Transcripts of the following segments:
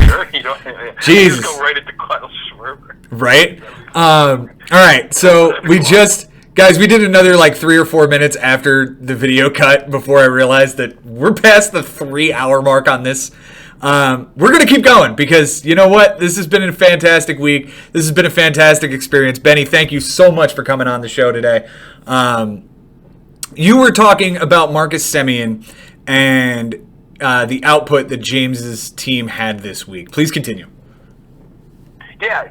Sure, you don't. Jesus. Just go right into Kyle Schwarber. Right? All right, so guys, we did another like 3 or 4 minutes after the video cut before I realized that we're past the 3-hour mark on this. We're going to keep going because you know what? This has been a fantastic week. This has been a fantastic experience. Benny, thank you so much for coming on the show today. You were talking about Marcus Semien and the output that James's team had this week. Please continue. Yeah,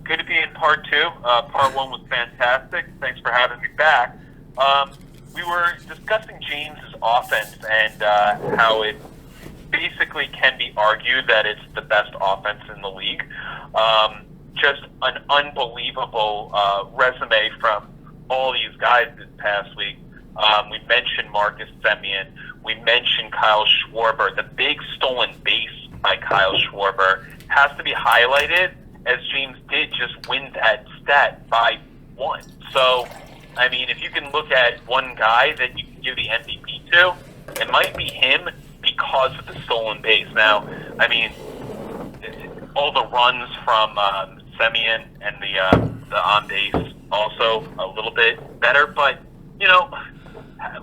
good to be in part two. Part one was fantastic. Thanks for having me back. We were discussing James's offense and how it basically can be argued that it's the best offense in the league. Just an unbelievable resume from all these guys this past week. We mentioned Marcus Semien. We mentioned Kyle Schwarber. The big stolen base by Kyle Schwarber has to be highlighted, as James did just win that stat by 1. So, I mean, if you can look at one guy that you can give the MVP to, it might be him because of the stolen base. Now, I mean, all the runs from Semien and the on base also a little bit better, but, you know,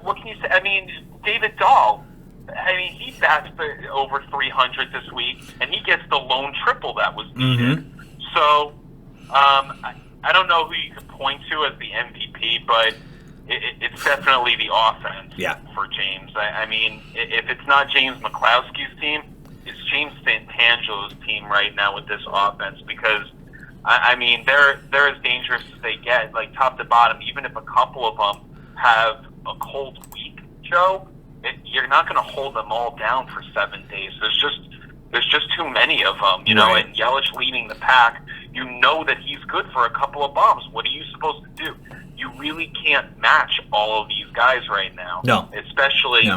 what can you say? I mean, David Dahl, I mean, he bats over 300 this week, and he gets the lone triple that was needed. Mm-hmm. So, I don't know who you can point to as the MVP, but it's definitely the offense for James. I mean, if it's not James McCloskey's team, it's James Santangelo's team right now with this offense because, I mean, they're as dangerous as they get, like top to bottom. Even if a couple of them have a cold week, Joe, you're not going to hold them all down for 7 days. There's just too many of them, you know, right. And Yelich leading the pack, you know that he's good for a couple of bombs. What are you supposed to do? You really can't match all of these guys right now. No. Especially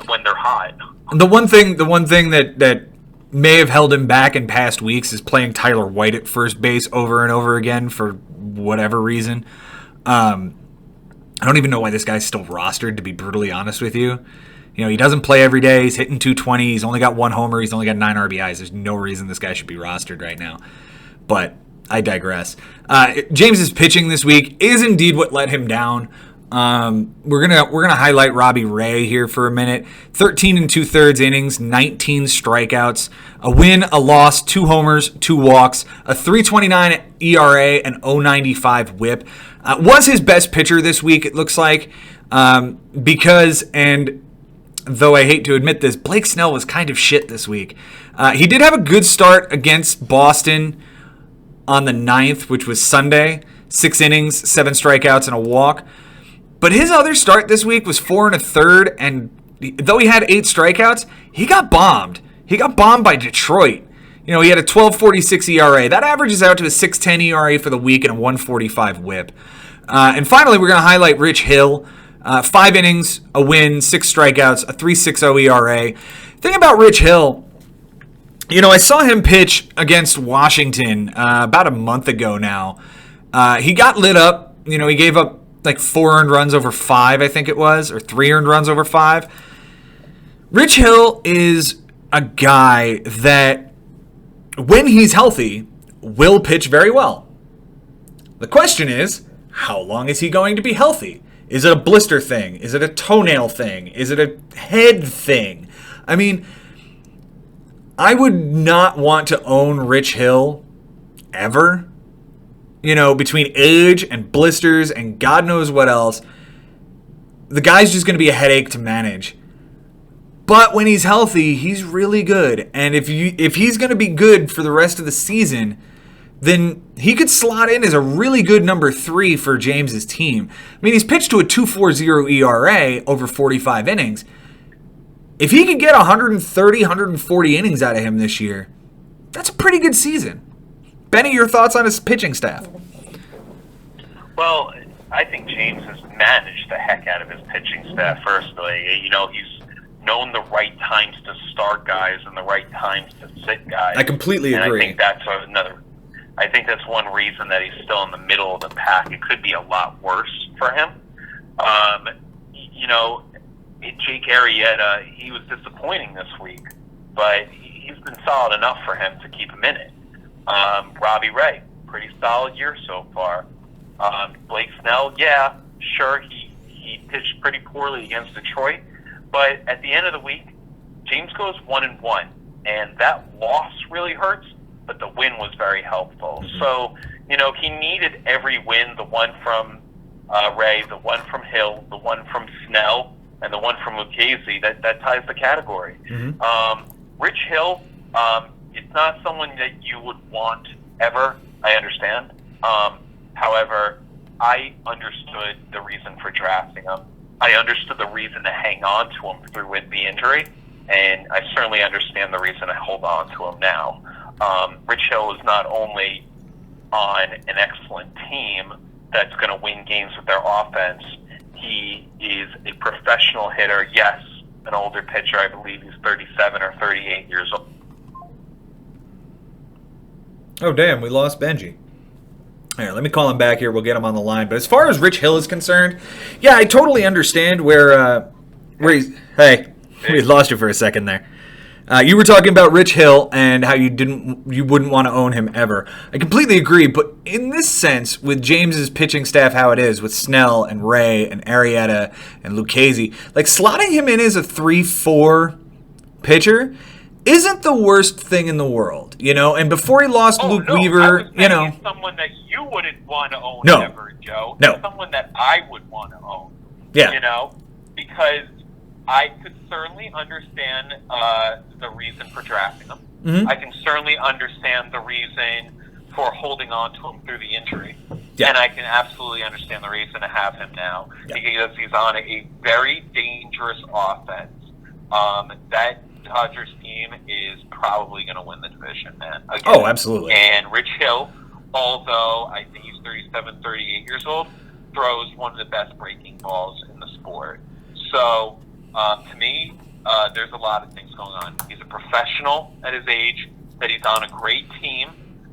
when they're hot. The one thing that may have held him back in past weeks is playing Tyler White at first base over and over again for whatever reason. I don't even know why this guy's still rostered, to be brutally honest with you. You know, he doesn't play every day. He's hitting 220. He's only got 1 homer. He's only got 9 RBIs. There's no reason this guy should be rostered right now. But I digress. James's pitching this week is indeed what let him down. We're gonna highlight Robbie Ray here for a minute. 13 2/3 innings, 19 strikeouts, a win, a loss, 2 homers, 2 walks, a 3.29 ERA, and 0.95 WHIP. Was his best pitcher this week, it looks like, because, and though I hate to admit this, Blake Snell was kind of shit this week. He did have a good start against Boston on the 9th, which was Sunday. 6 innings, 7 strikeouts, and a walk. But his other start this week was 4 1/3, and though he had 8 strikeouts, he got bombed. He got bombed by Detroit. You know, he had a 12.46 ERA. That averages out to a 6.10 ERA for the week and a 1.45 WHIP. And finally, we're going to highlight Rich Hill. 5 innings, a win, 6 strikeouts, a 3.60 ERA. Thing about Rich Hill, you know, I saw him pitch against Washington about a month ago now. He got lit up. You know, he gave up like 4 earned runs over 5, I think it was, or 3 earned runs over 5. Rich Hill is a guy that, when he's healthy, will pitch very well. The question is, how long is he going to be healthy? Is it a blister thing? Is it a toenail thing? Is it a head thing? I mean, I would not want to own Rich Hill ever. You know, between age and blisters and God knows what else, the guy's just going to be a headache to manage. But when he's healthy, he's really good. And if he's going to be good for the rest of the season, then he could slot in as a really good number 3 for James's team. I mean, he's pitched to a 2.40 ERA over 45 innings. If he could get 130, 140 innings out of him this year, that's a pretty good season. Benny, your thoughts on his pitching staff? Well, I think James has managed the heck out of his pitching staff, firstly. You know, he's known the right times to start guys and the right times to sit guys. I completely agree. I think that's one reason that he's still in the middle of the pack. It could be a lot worse for him. You know, Jake Arrieta, he was disappointing this week, but he's been solid enough for him to keep him in it. Robbie Ray, pretty solid year so far. Blake Snell, yeah, sure, he pitched pretty poorly against Detroit, but at the end of the week, James goes 1-1, and that loss really hurts, but the win was very helpful. Mm-hmm. So, he needed every win, the one from Ray, the one from Hill, the one from Snell, and the one from Lucchesi. That ties the category. Mm-hmm. Rich Hill, it's not someone that you would want ever, I understand. However, I understood the reason for drafting him. I understood the reason to hang on to him through with the injury, and I certainly understand the reason to hold on to him now. Rich Hill is not only on an excellent team that's going to win games with their offense, he is a professional hitter. Yes, an older pitcher. I believe he's 37 or 38 years old. Oh, damn, we lost Benji. All right, let me call him back here. We'll get him on the line. But as far as Rich Hill is concerned, yeah, I totally understand where he's... Hey, we lost you for a second there. You were talking about Rich Hill and how you wouldn't want to own him ever. I completely agree, but in this sense, with James's pitching staff how it is, with Snell and Ray and Arrieta and Lucchesi, like slotting him in as a 3-4 pitcher isn't the worst thing in the world, And before he lost Luke Weaver, He's someone that you wouldn't want to own ever, Joe. No. Someone that I would want to own. Yeah. Because I could certainly understand the reason for drafting him. Mm-hmm. I can certainly understand the reason for holding on to him through the injury. Yeah. And I can absolutely understand the reason to have him now. Yeah. Because he's on a very dangerous offense. That Dodgers team is probably going to win the division, man. Again. Oh, absolutely. And Rich Hill, although I think he's 37, 38 years old, throws one of the best breaking balls in the sport. So, to me, there's a lot of things going on. He's a professional at his age, that he's on a great team,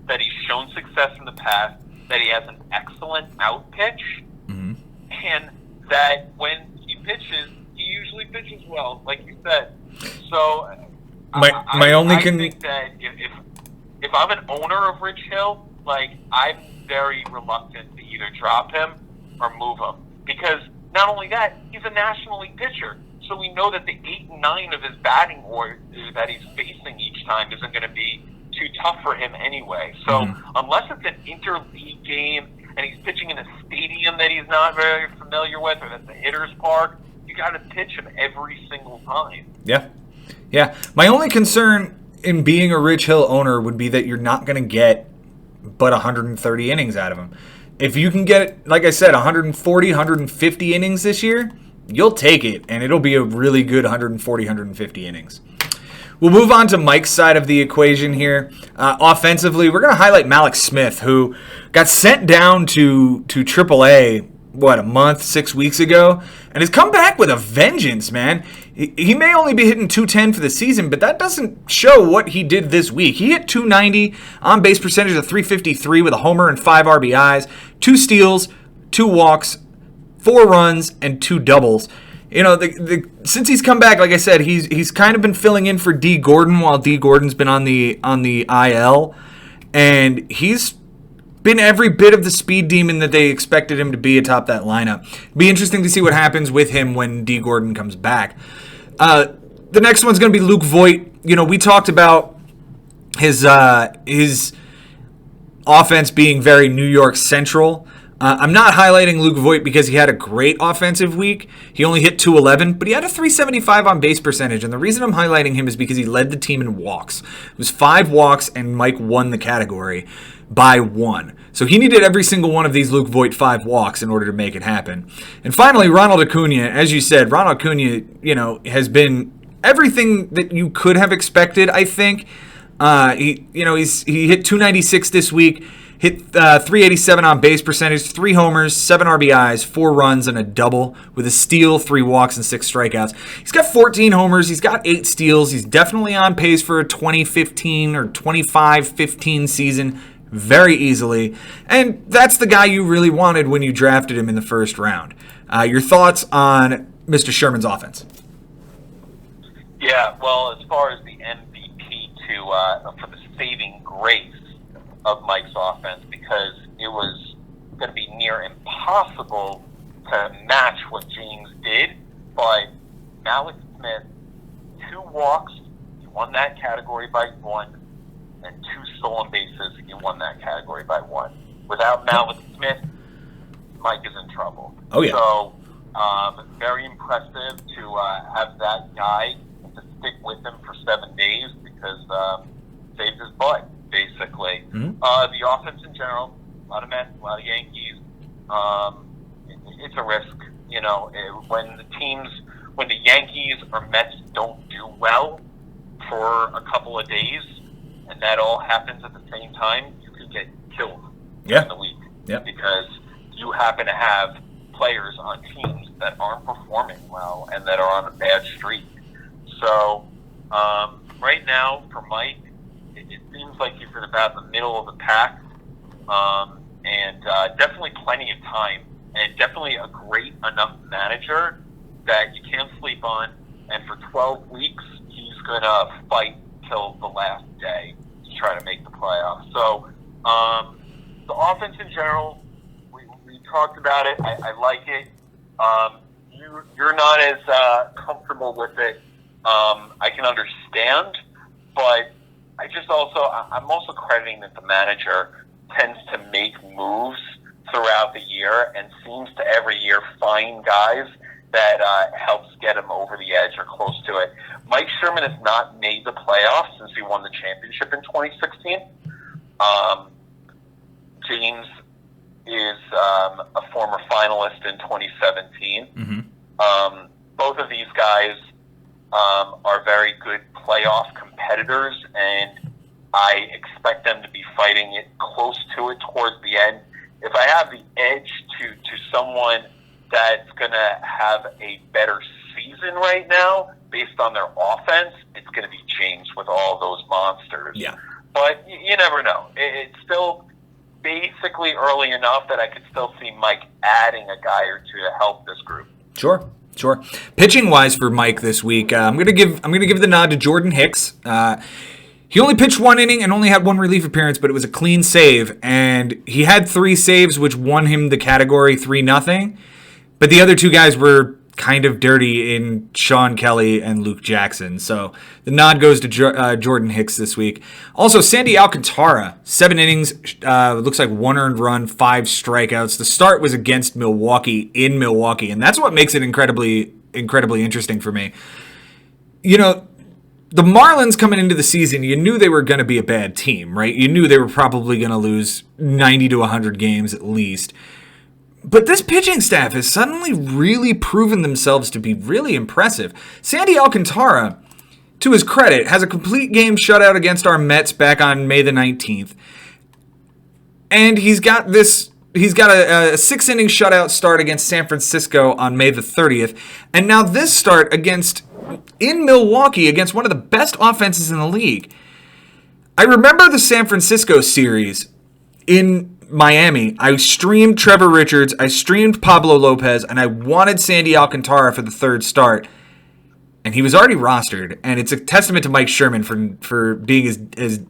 that he's shown success in the past, that he has an excellent out pitch, mm-hmm. and that when he pitches, he usually pitches well, like you said. So, I think that if I'm an owner of Rich Hill, I'm very reluctant to either drop him or move him, because not only that, he's a National League pitcher. So we know that the 8 and 9 of his batting order that he's facing each time isn't going to be too tough for him anyway. So unless it's an interleague game and he's pitching in a stadium that he's not very familiar with, or that's a hitter's park, you got to pitch him every single time. Yeah. My only concern in being a Rich Hill owner would be that you're not going to get but 130 innings out of him. If you can get, like I said, 140, 150 innings this year, you'll take it, and it'll be a really good 140, 150 innings. We'll move on to Mike's side of the equation here. Offensively, we're going to highlight Malik Smith, who got sent down to AAA, a month, 6 weeks ago, and has come back with a vengeance, man. He may only be hitting 210 for the season, but that doesn't show what he did this week. He hit 290, on base percentage of 353 with a homer and 5 RBIs, 2 steals, 2 walks, 4 runs, and 2 doubles. Since he's come back, like I said, he's kind of been filling in for D. Gordon while D. Gordon's been on the IL, and he's been every bit of the speed demon that they expected him to be atop that lineup. Be interesting to see what happens with him when D. Gordon comes back. The next one's going to be Luke Voit. We talked about his offense being very New York Central. I'm not highlighting Luke Voit because he had a great offensive week. He only hit 211, but he had a 375 on base percentage. And the reason I'm highlighting him is because he led the team in walks. It was 5 walks, and Mike won the category by 1. So he needed every single one of these Luke Voit 5 walks in order to make it happen. And finally, Ronald Acuna. As you said, Ronald Acuna, has been everything that you could have expected, I think. He hit 296 this week. Hit 387 on base percentage, 3 homers, 7 RBIs, 4 runs, and a double with a steal, 3 walks, and 6 strikeouts. He's got 14 homers. He's got 8 steals. He's definitely on pace for a 2015 or 25-15 season very easily. And that's the guy you really wanted when you drafted him in the first round. Your thoughts on Mr. Sherman's offense? Yeah, well, as far as the MVP of Mike's offense because it was going to be near impossible to match what James did. But Malik Smith, 2 walks, he won that category by 1, and 2 stolen bases, he won that category by 1. Without Malik Smith, Mike is in trouble. Oh, yeah. So, very impressive to have that guy to stick with him for 7 days because saved his butt, basically. Mm-hmm. The offense in general, a lot of Mets, a lot of Yankees. It's a risk, when the Yankees or Mets don't do well for a couple of days, and that all happens at the same time, you could get killed in the week. Yeah. Because you happen to have players on teams that aren't performing well and that are on a bad streak. So, right now, for Mike, it seems like he's in about the middle of the pack, and definitely plenty of time, and definitely a great enough manager that you can't sleep on. And for 12 weeks, he's going to fight till the last day to try to make the playoffs. So, the offense in general, we talked about it. I like it. You're not as comfortable with it. I can understand, but I'm also crediting that the manager tends to make moves throughout the year and seems to every year find guys that helps get him over the edge or close to it. Mike Sherman has not made the playoffs since he won the championship in 2016. James is a former finalist in 2017. Mm-hmm. Both of these guys are very good playoff competitors, and I expect them to be fighting it close to it towards the end. If I have the edge to someone that's going to have a better season right now based on their offense, it's going to be James with all those monsters. Yeah. But you never know. It's still basically early enough that I could still see Mike adding a guy or two to help this group. Sure. Pitching wise for Mike this week, I'm gonna give the nod to Jordan Hicks. He only pitched 1 inning and only had 1 relief appearance, but it was a clean save, and he had 3 saves, which won him the category 3-0. But the other 2 guys were kind of dirty in Sean Kelly and Luke Jackson. So the nod goes to Jordan Hicks this week. Also, Sandy Alcantara, 7 innings, looks like 1 earned run, 5 strikeouts. The start was against Milwaukee in Milwaukee, and that's what makes it incredibly interesting for me. The Marlins coming into the season, you knew they were going to be a bad team, right? You knew they were probably going to lose 90 to 100 games at least. But this pitching staff has suddenly really proven themselves to be really impressive. Sandy Alcantara, to his credit, has a complete game shutout against our Mets back on May the 19th. And he's got a 6-inning shutout start against San Francisco on May the 30th. And now this start in Milwaukee against one of the best offenses in the league. I remember the San Francisco series in Miami. I streamed Trevor Richards, I streamed Pablo Lopez, and I wanted Sandy Alcantara for the 3rd start. And he was already rostered. And it's a testament to Mike Sherman for being as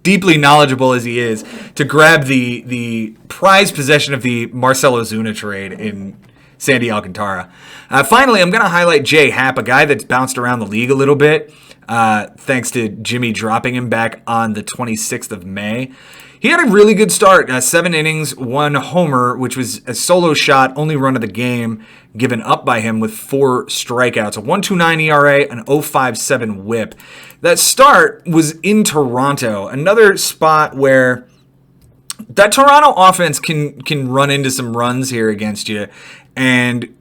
deeply knowledgeable as he is to grab the prized possession of the Marcell Ozuna trade in Sandy Alcantara. Finally, I'm going to highlight Jay Happ, a guy that's bounced around the league a little bit, thanks to Jimmy dropping him back on the 26th of May. He had a really good start, 7 innings, 1 homer, which was a solo shot, only run of the game, given up by him with 4 strikeouts, a 1.29 ERA, an 0.57 whip. That start was in Toronto, another spot where that Toronto offense can run into some runs here against you, and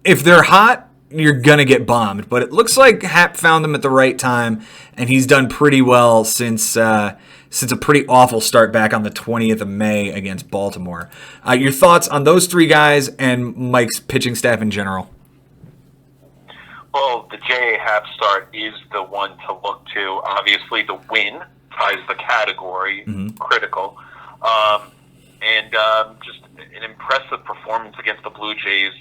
if they're hot, you're going to get bombed. But it looks like Happ found them at the right time, and he's done pretty well since a pretty awful start back on the 20th of May against Baltimore. Your thoughts on those 3 guys and Mike's pitching staff in general? Well, the J.A. Happ start is the one to look to. Obviously, the win ties the category, critical. And just an impressive performance against the Blue Jays.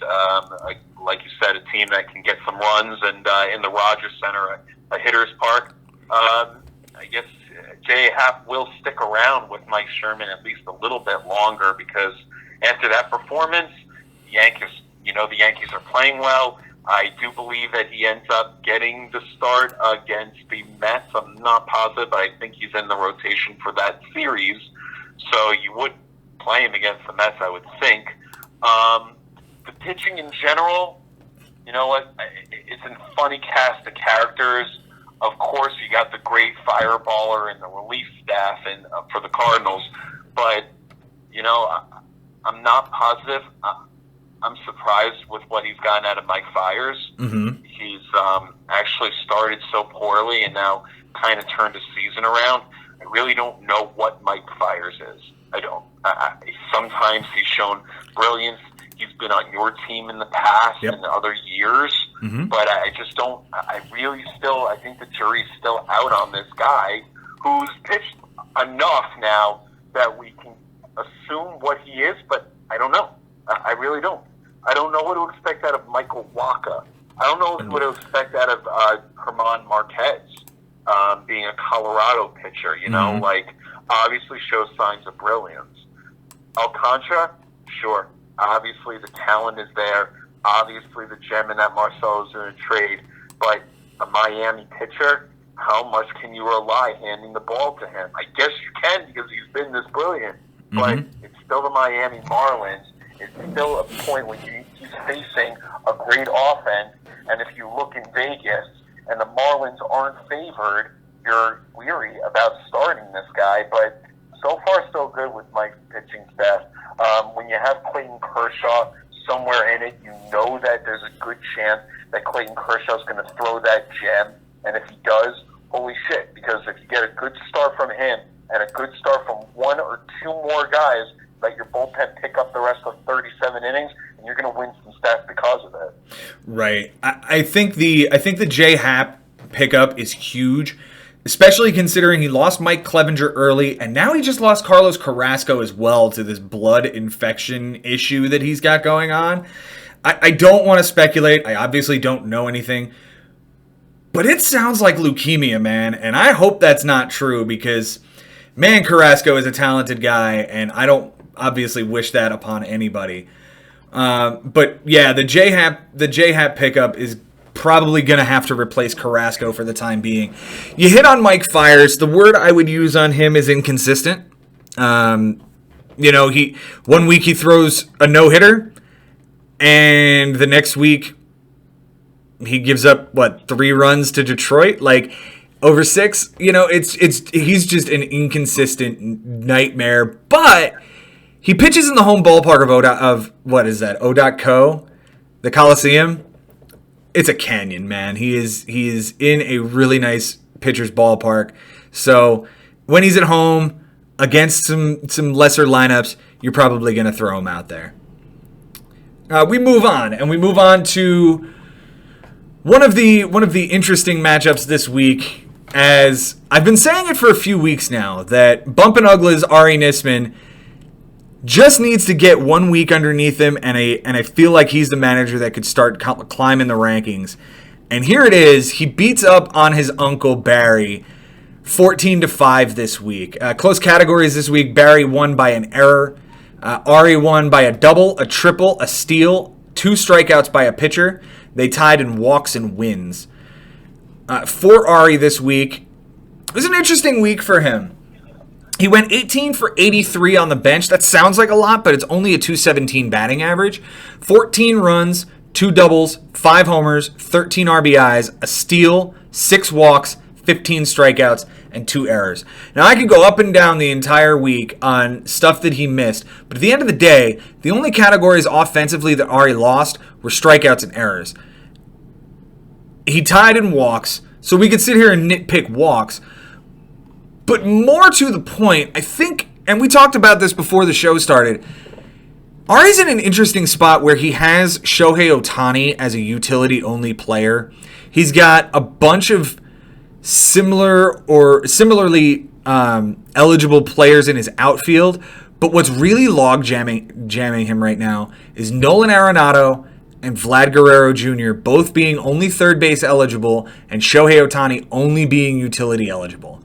Like you said, a team that can get some runs, and in the Rogers Center, a hitter's park. I guess J Happ will stick around with Mike Sherman at least a little bit longer, because after that performance, the Yankees are playing well. I do believe that he ends up getting the start against the Mets. I'm not positive, but I think he's in the rotation for that series. So you would play him against the Mets, I would think. The pitching in general, you know what? It's a funny cast of characters. Of course, you got the great fireballer and the relief staff and for the Cardinals. But, I'm not positive. I'm surprised with what he's gotten out of Mike Fiers. Mm-hmm. He's actually started so poorly and now kind of turned the season around. I really don't know what Mike Fiers is. I don't. Sometimes he's shown brilliance. He's been on your team in the past and other years. Mm-hmm. But I just don't. I think the jury's still out on this guy who's pitched enough now that we can assume what he is, but I don't know. I really don't. I don't know what to expect out of Michael Wacha. I don't know what to expect out of German Marquez, being a Colorado pitcher. Obviously shows signs of brilliance. Alcantara, sure. Obviously the talent is there. Obviously the gem in that Marcelo's in a trade. But a Miami pitcher, how much can you rely handing the ball to him? I guess you can, because he's been this brilliant. Mm-hmm. But it's still the Miami Marlins. It's still a point when he's facing a great offense, and if you look in Vegas and the Marlins aren't favored, you're weary about starting this guy. But so far, so good with Mike's pitching staff. When you have Clayton Kershaw somewhere in it, you know that there's a good chance that Clayton Kershaw is going to throw that gem, and if he does, holy shit, because if you get a good start from him and a good start from one or two more guys, let your bullpen pick up the rest of 37 innings, and you're going to win some stats because of it. Right. I think the J Happ pickup is huge, especially considering he lost Mike Clevenger early, and now he just lost Carlos Carrasco as well to this blood infection issue that he's got going on. I don't want to speculate. I obviously don't know anything, but it sounds like leukemia, man, and I hope that's not true, because, man, Carrasco is a talented guy, and I don't obviously wish that upon anybody. But yeah, the J Happ pickup is probably going to have to replace Carrasco for the time being. You hit on Mike Fiers. The word I would use on him is inconsistent. One week he throws a no-hitter, and the next week he gives up 3 runs to Detroit, over 6. He's just an inconsistent nightmare. But he pitches in the home ballpark of ODOT-Co, the Coliseum. It's a canyon, man. He is in a really nice pitcher's ballpark. So when he's at home against some lesser lineups, you're probably going to throw him out there. We move on to one of the interesting matchups this week. As I've been saying it for a few weeks now, that Bumpin' Uglies Ari Nisman just needs to get 1 week underneath him, and I feel like he's the manager that could start climbing the rankings. And here it is. He beats up on his uncle Barry 14-5 this week. Close categories this week. Barry won by an error. Ari won by a double, a triple, a steal, 2 strikeouts by a pitcher. They tied in walks and wins. For Ari this week, it was an interesting week for him. He went 18 for 83 on the bench. That sounds like a lot, but it's only a .217 batting average. 14 runs, 2 doubles, 5 homers, 13 RBIs, a steal, 6 walks, 15 strikeouts, and 2 errors. Now, I could go up and down the entire week on stuff that he missed, but at the end of the day, the only categories offensively that Ari lost were strikeouts and errors. He tied in walks, so we could sit here and nitpick walks. But more to the point, I think, and we talked about this before the show started, Ari's in an interesting spot where he has Shohei Ohtani as a utility-only player. He's got a bunch of similarly eligible players in his outfield, but what's really jamming him right now is Nolan Arenado and Vlad Guerrero Jr. both being only third base eligible, and Shohei Ohtani only being utility eligible.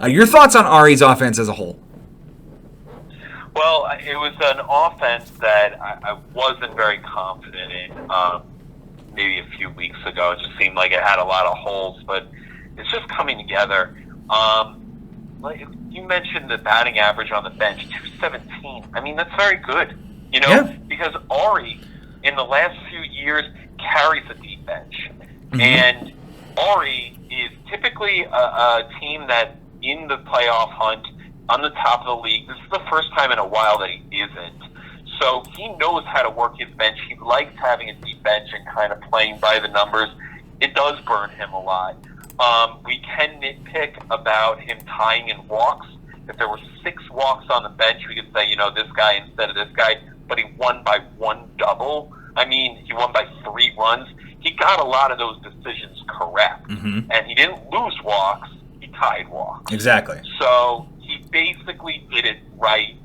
Your thoughts on Ari's offense as a whole? Well, it was an offense that I wasn't very confident in maybe a few weeks ago. It just seemed like it had a lot of holes, but it's just coming together. Like you mentioned the batting average on the bench, 217. I mean, that's very good, because Ari, in the last few years, carries a deep bench. Mm-hmm. And Ari is typically a team that in the playoff hunt, on the top of the league. This is the first time in a while that he isn't. So he knows how to work his bench. He likes having a deep bench and kind of playing by the numbers. It does burn him a lot. We can nitpick about him tying in walks. If there were 6 walks on the bench, we could say, this guy instead of this guy, but he won by 1 double. I mean, he won by 3 runs. He got a lot of those decisions correct. Mm-hmm. And he didn't lose walks, he tied walks. Exactly. So he basically did it right.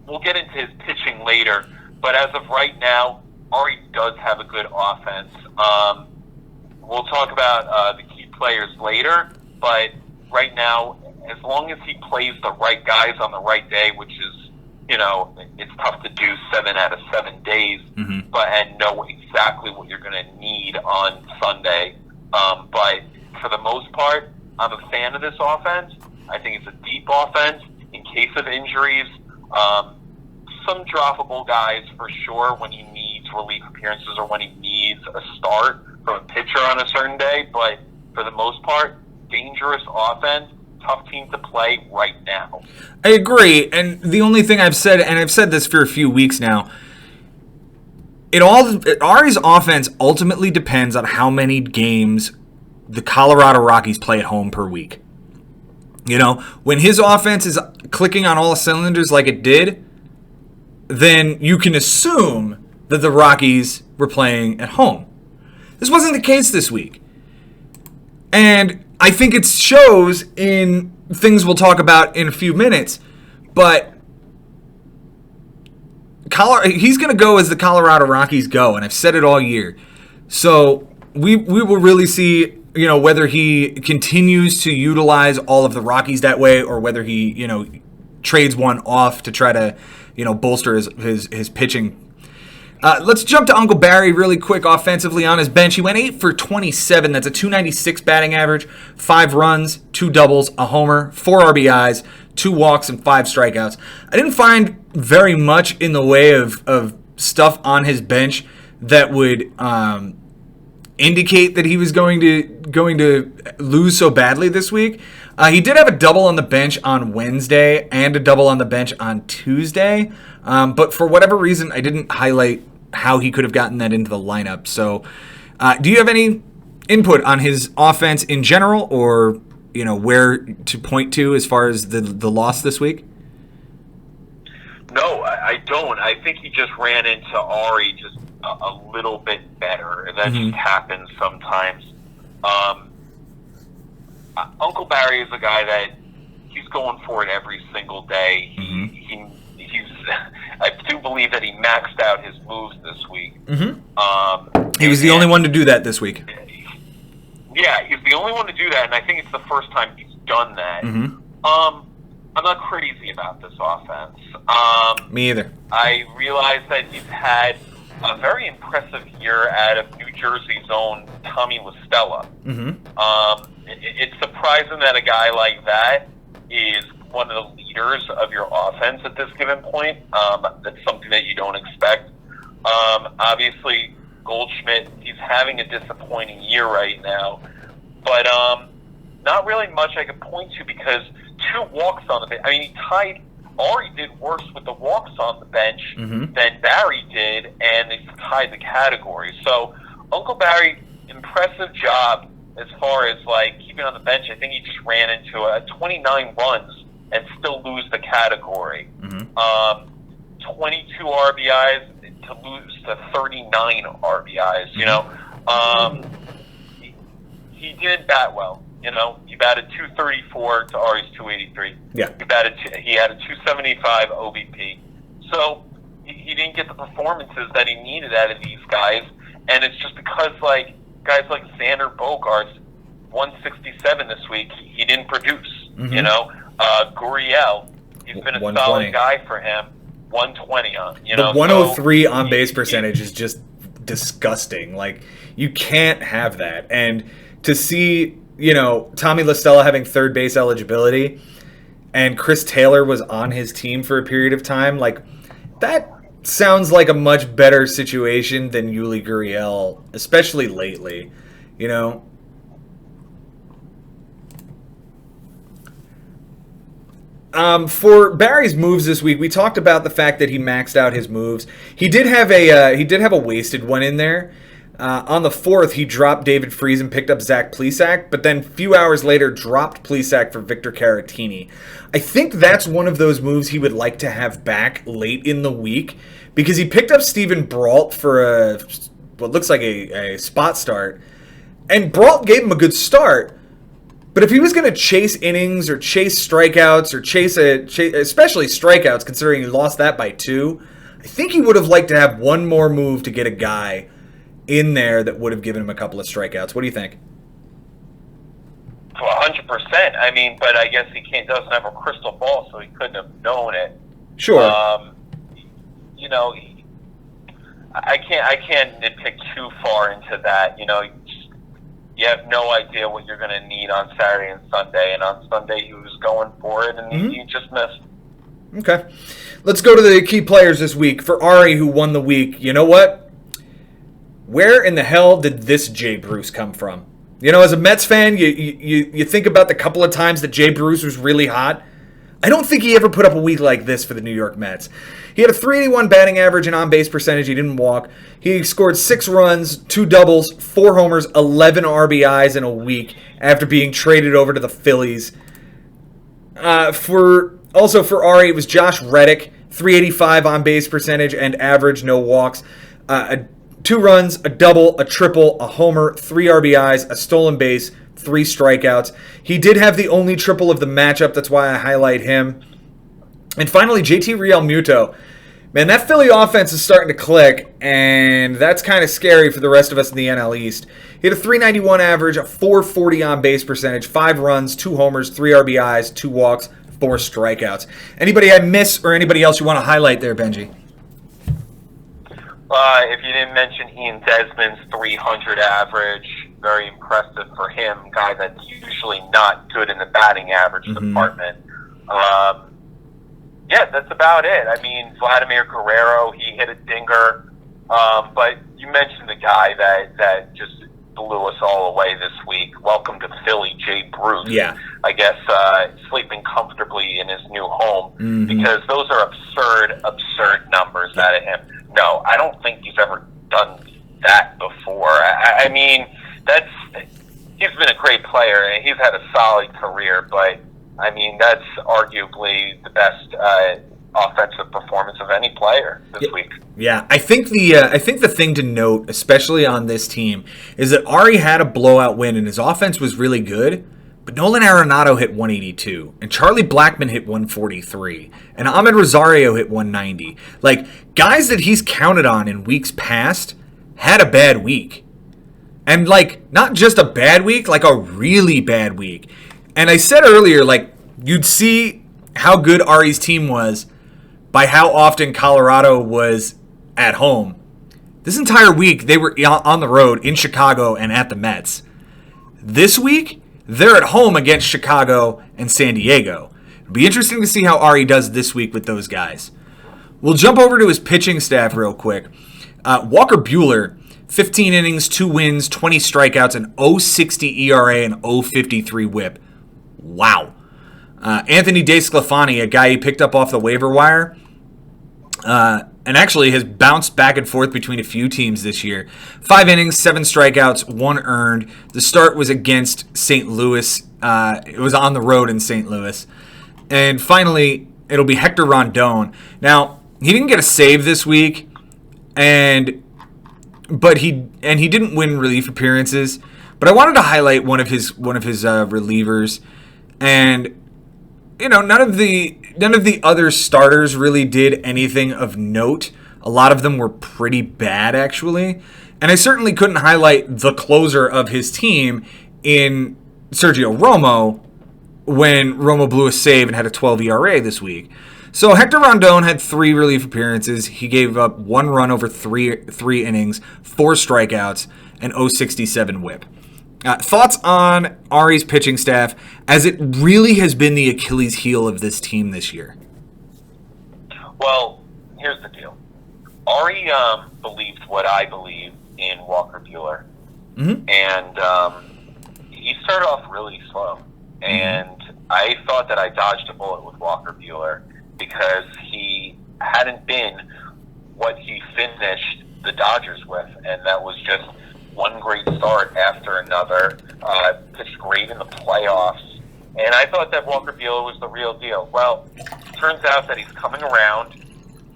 We'll get into his pitching later, but as of right now, Ari does have a good offense. We'll talk about the key players later, but right now, as long as he plays the right guys on the right day, which is, it's tough to do 7 out of 7 days, mm-hmm. and know exactly what you're going to need on Sunday. But for the most part, I'm a fan of this offense. I think it's a deep offense in case of injuries. Some droppable guys for sure when he needs relief appearances or when he needs a start from a pitcher on a certain day. But for the most part, dangerous offense, tough team to play right now. I agree. And the only thing I've said, and I've said this for a few weeks now, Ari's offense ultimately depends on how many games the Colorado Rockies play at home per week. When his offense is clicking on all cylinders like it did, then you can assume that the Rockies were playing at home. This wasn't the case this week. And I think it shows in things we'll talk about in a few minutes, but he's going to go as the Colorado Rockies go, and I've said it all year. So we will really see, whether he continues to utilize all of the Rockies that way or whether he, trades one off to try to, bolster his pitching. Let's jump to Uncle Barry really quick offensively on his bench. He went 8 for 27. That's a 296 batting average, 5 runs, 2 doubles, a homer, 4 RBIs, 2 walks, and 5 strikeouts. I didn't find very much in the way of stuff on his bench that would indicate that he was going to lose so badly this week. He did have a double on the bench on Wednesday and a double on the bench on Tuesday, but for whatever reason, I didn't highlight how he could have gotten that into the lineup. So, do you have any input on his offense in general, or where to point to as far as the loss this week? No, I don't. I think he just ran into Ari just a little bit better. That just happens sometimes. Uncle Barry is a guy that he's going for it every single day. I do believe that he maxed out his moves this week. He was the only one to do that this week. Yeah, he's the only one to do that, and I think it's the first time he's done that. I'm not crazy about this offense. Me either. I realize that he's had a very impressive year out of New Jersey's own Tommy La Stella. It's surprising that a guy like that is one of the leaders of your offense at this given point. That's something that you don't expect. Obviously, Goldschmidt, he's having a disappointing year right now. But not really much I could point to because 2 walks on the bench. I mean, he tied. Ari did worse with the walks on the bench than Barry did, and they tied the category. So Uncle Barry, impressive job as far as keeping on the bench. I think he just ran into 29 runs and still lose the category. 22 RBIs to lose to 39 RBIs. He didn't bat well. He batted 234 to Ari's 283. Yeah. He had a 275 OBP. So he didn't get the performances that he needed out of these guys, and it's just because guys like Xander Bogaerts, 167 this week. He didn't produce. Mm-hmm. You know, Gurriel, he's been a 120. solid guy for him. 120 on. You The know, 103 on base percentage is just disgusting. Like, you can't have that. And to see, you know, Tommy La Stella having third base eligibility and Chris Taylor was on his team for a period of time, like, that sounds like a much better situation than Yuli Gurriel, especially lately, you know. For Barry's moves this week, we talked about the fact that he maxed out his moves. He did have a wasted one in there. On the 4th, he dropped David Freese and picked up Zach Plesac, but then a few hours later dropped Plesac for Victor Caratini. I think that's one of those moves he would like to have back late in the week, because he picked up Steven Brault for what looks like a spot start, and Brault gave him a good start. But if he was going to chase innings or chase strikeouts or especially strikeouts, considering he lost that by 2, I think he would have liked to have one more move to get a guy in there that would have given him a couple of strikeouts. What do you think? 100%. I mean, but I guess he doesn't have a crystal ball, so he couldn't have known it. Sure. You know, I can't nitpick too far into that. You know, you have no idea what you're going to need on Saturday and Sunday, and on Sunday he was going for it, and he just missed. Okay. Let's go to the key players this week. For Ari, who won the week, you know what? Where in the hell did this Jay Bruce come from? You know, as a Mets fan, you think about the couple of times that Jay Bruce was really hot. I don't think he ever put up a week like this for the New York Mets. He had a .381 batting average and on-base percentage. He didn't walk. He scored 6 runs, 2 doubles, 4 homers, 11 RBIs in a week after being traded over to the Phillies. For Ari, it was Josh Reddick, .385 on-base percentage and average, no walks. 2 runs, a double, a triple, a homer, 3 RBIs, a stolen base, 3 strikeouts. He did have the only triple of the matchup. That's why I highlight him. And finally, JT Realmuto. Man, that Philly offense is starting to click, and that's kind of scary for the rest of us in the NL East. He had a .391 average, a .440 on-base percentage, 5 runs, 2 homers, 3 RBIs, 2 walks, 4 strikeouts. Anybody I miss or anybody else you want to highlight there, Benji? If you didn't mention Ian Desmond's .300 average, very impressive for him, guy that's usually not good in the batting average department. Yeah, that's about it. I mean, Vladimir Guerrero, he hit a dinger, but you mentioned the guy that just blew us all away this week. Welcome to Philly, Jay Bruce. Yeah. I guess sleeping comfortably in his new home, because those are absurd numbers out of him. No, I don't think he's ever done that before. I mean, he's been a great player, and he's had a solid career, but I mean, that's arguably the best offensive performance of any player this week. Yeah, I think the thing to note, especially on this team, is that Ari had a blowout win, and his offense was really good. But Nolan Arenado hit 182, and Charlie Blackmon hit 143, and Ahmed Rosario hit 190. Like, guys that he's counted on in weeks past had a bad week. And, like, not just a bad week, like a really bad week. And I said earlier, like, you'd see how good Ari's team was by how often Colorado was at home. This entire week, they were on the road in Chicago and at the Mets. This week, they're at home against Chicago and San Diego. It'll be interesting to see how Ari does this week with those guys. We'll jump over to his pitching staff real quick. Walker Buehler, 15 innings, 2 wins, 20 strikeouts, an .060 ERA, and .053 whip. Wow. Anthony DeSclafani, a guy he picked up off the waiver wire, and actually has bounced back and forth between a few teams this year. 5 innings, 7 strikeouts, 1 earned. The start was against St. Louis. It was on the road in St. Louis. And finally, it'll be Hector Rondon. Now, he didn't get a save this week, but he didn't win relief appearances. But I wanted to highlight one of his relievers, and you know, none of the other starters really did anything of note. A lot of them were pretty bad, actually. And I certainly couldn't highlight the closer of his team in Sergio Romo when Romo blew a save and had a 12 ERA this week. So Hector Rondon had 3 relief appearances. He gave up 1 run over three innings, 4 strikeouts, and 0.67 whip. Thoughts on Ari's pitching staff as it really has been the Achilles heel of this team this year? Well, here's the deal. Ari believed what I believe in Walker Buehler. Mm-hmm. And he started off really slow. And I thought that I dodged a bullet with Walker Buehler because he hadn't been what he finished the Dodgers with. And that was just one great start after another. Pitched great in the playoffs. And I thought that Walker Buehler was the real deal. Well, turns out that he's coming around.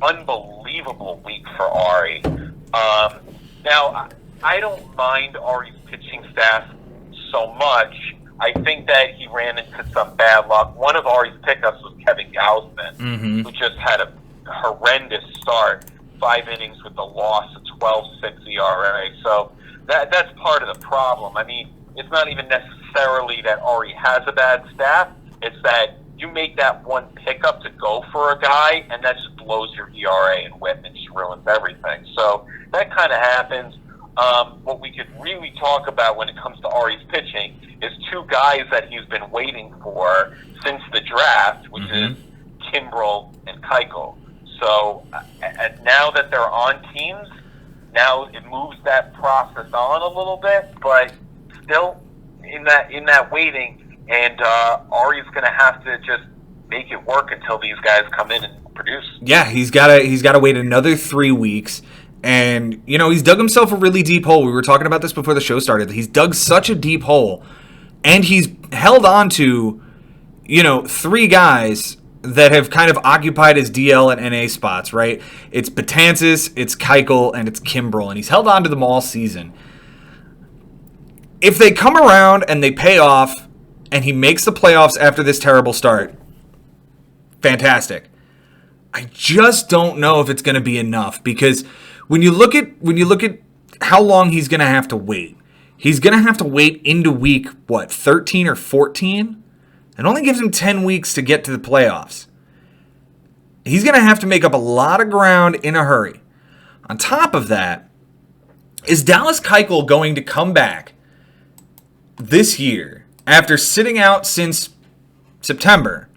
Unbelievable week for Ari. Now, I don't mind Ari's pitching staff so much. I think that he ran into some bad luck. One of Ari's pickups was Kevin Gausman, who just had a horrendous start, 5 innings with a loss, a 12.6 ERA. So that's part of the problem. I mean, it's not even necessarily that Ari has a bad staff. It's that you make that one pickup to go for a guy, and that just blows your ERA and whip and just ruins everything. So that kind of happens. What we could really talk about when it comes to Ari's pitching is 2 guys that he's been waiting for since the draft, which is Kimbrel and Keuchel. So now that they're on teams, now it moves that process on a little bit, but still in that waiting, and Ari's going to have to just make it work until these guys come in and produce. Yeah, he's got to wait another 3 weeks. And, you know, he's dug himself a really deep hole. We were talking about this before the show started. He's dug such a deep hole. And he's held on to, 3 guys that have kind of occupied his DL and NA spots, right? It's Betances, it's Keuchel, and it's Kimbrel. And he's held on to them all season. If they come around and they pay off and he makes the playoffs after this terrible start, fantastic. I just don't know if it's going to be enough because when you look at how long he's going to have to wait, he's going to have to wait into week 13 or 14. It only gives him 10 weeks to get to the playoffs. He's going to have to make up a lot of ground in a hurry. On top of that, is Dallas Keuchel going to come back this year after sitting out since September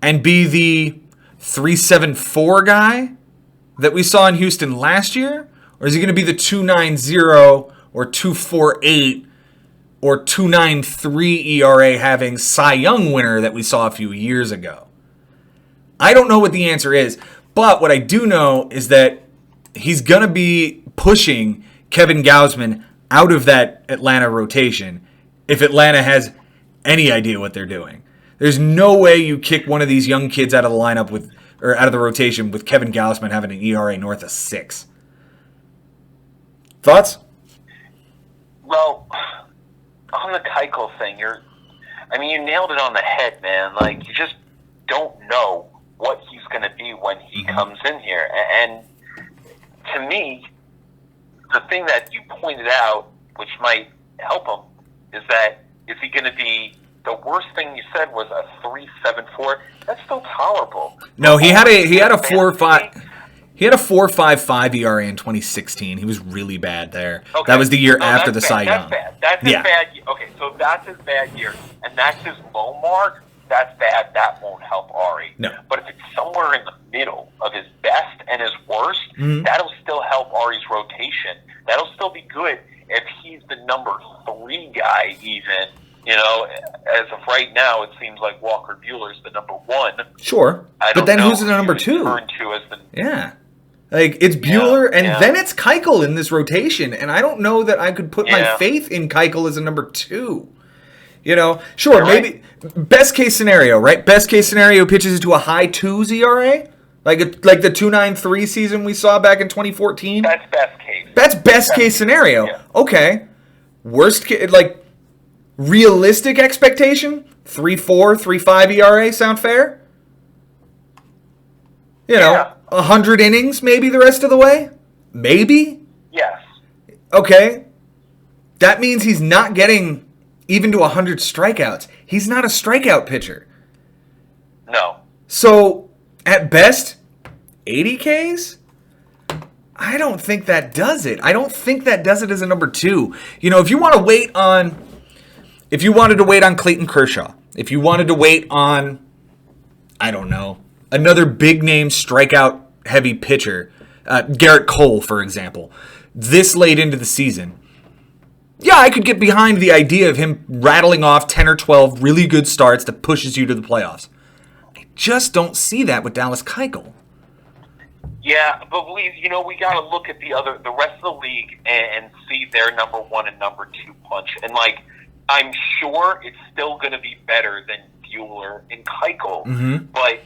and be the 3.74 guy that we saw in Houston last year? Or is he going to be the 2.90 or 2.48 or 2.93 ERA having Cy Young winner that we saw a few years ago? I don't know what the answer is, but what I do know is that he's going to be pushing Kevin Gausman out of that Atlanta rotation if Atlanta has any idea what they're doing. There's no way you kick one of these young kids out of the lineup or out of the rotation with Kevin Gausman having an ERA north of 6. Thoughts? Well, on the Keuchel thing, you nailed it on the head, man. Like, you just don't know what he's going to be when he comes in here. And to me, the thing that you pointed out, which might help him, is that is he going to be the worst thing you said was a 3.74. That's still tolerable. No, he had a 4.5. He had a 4.55 ERA in 2016. He was really bad there. Okay. That was the year after the Cy Young. That's bad. That's his bad. Okay, so that's his bad year, and that's his low mark. That's bad. That won't help Ari. No. But if it's somewhere in the middle of his best and his worst, that'll still help Ari's rotation. That'll still be good if he's the number 3 guy, even. As of right now, it seems like Walker Buehler's the number 1. Sure. But then who's the number 2? Yeah. Like, it's Buehler, and then it's Keuchel in this rotation. And I don't know that I could put my faith in Keuchel as a number 2. Sure, maybe best case scenario, right? Best case scenario pitches to a high 2s ERA? Like the 2.93 season we saw back in 2014? That's best case. That's best case scenario. Yeah. Okay. Worst case, realistic expectation? 3.4, 3.5 ERA sound fair? 100 innings maybe the rest of the way? Maybe? Yes. Okay. That means he's not getting even to 100 strikeouts. He's not a strikeout pitcher. No. So, at best, 80 Ks? I don't think that does it. I don't think that does it as a number 2. You know, if you wanted to wait on Clayton Kershaw, if you wanted to wait on, I don't know, another big name strikeout heavy pitcher, Garrett Cole, for example, this late into the season, yeah, I could get behind the idea of him rattling off 10 or 12 really good starts that pushes you to the playoffs. I just don't see that with Dallas Keuchel. Yeah, but we got to look at the rest of the league and see their number 1 and number 2 punch. And I'm sure it's still going to be better than Buehler and Keuchel. Mm-hmm. But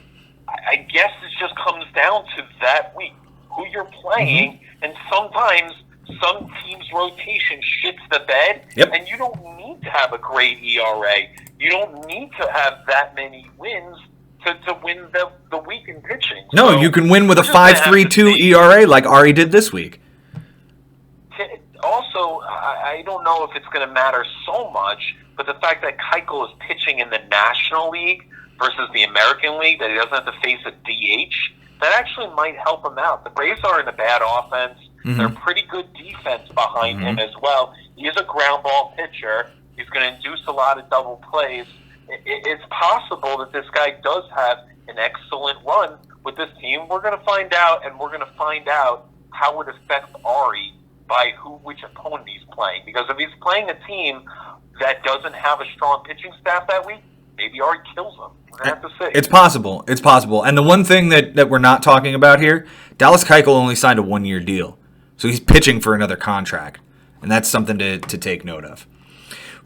I guess it just comes down to that week, who you're playing, mm-hmm. and sometimes some team's rotation shits the bed, yep. and you don't need to have a great ERA. You don't need to have that many wins to win the week in pitching. No, so you can win with a 5.32 ERA like Ari did this week. Also, I don't know if it's going to matter so much, but the fact that Keuchel is pitching in the National League versus the American League, that he doesn't have to face a DH, that actually might help him out. The Braves aren't a bad offense. Mm-hmm. They're pretty good defense behind mm-hmm. him as well. He is a ground ball pitcher. He's going to induce a lot of double plays. It's possible that this guy does have an excellent run with this team. We're going to find out, and we're going to find out how it affects Ari by which opponent he's playing. Because if he's playing a team that doesn't have a strong pitching staff that week, maybe Ari kills him. We're going to have to see. It's possible. It's possible. And the one thing that we're not talking about here, Dallas Keuchel only signed a 1-year deal. So he's pitching for another contract. And that's something to take note of.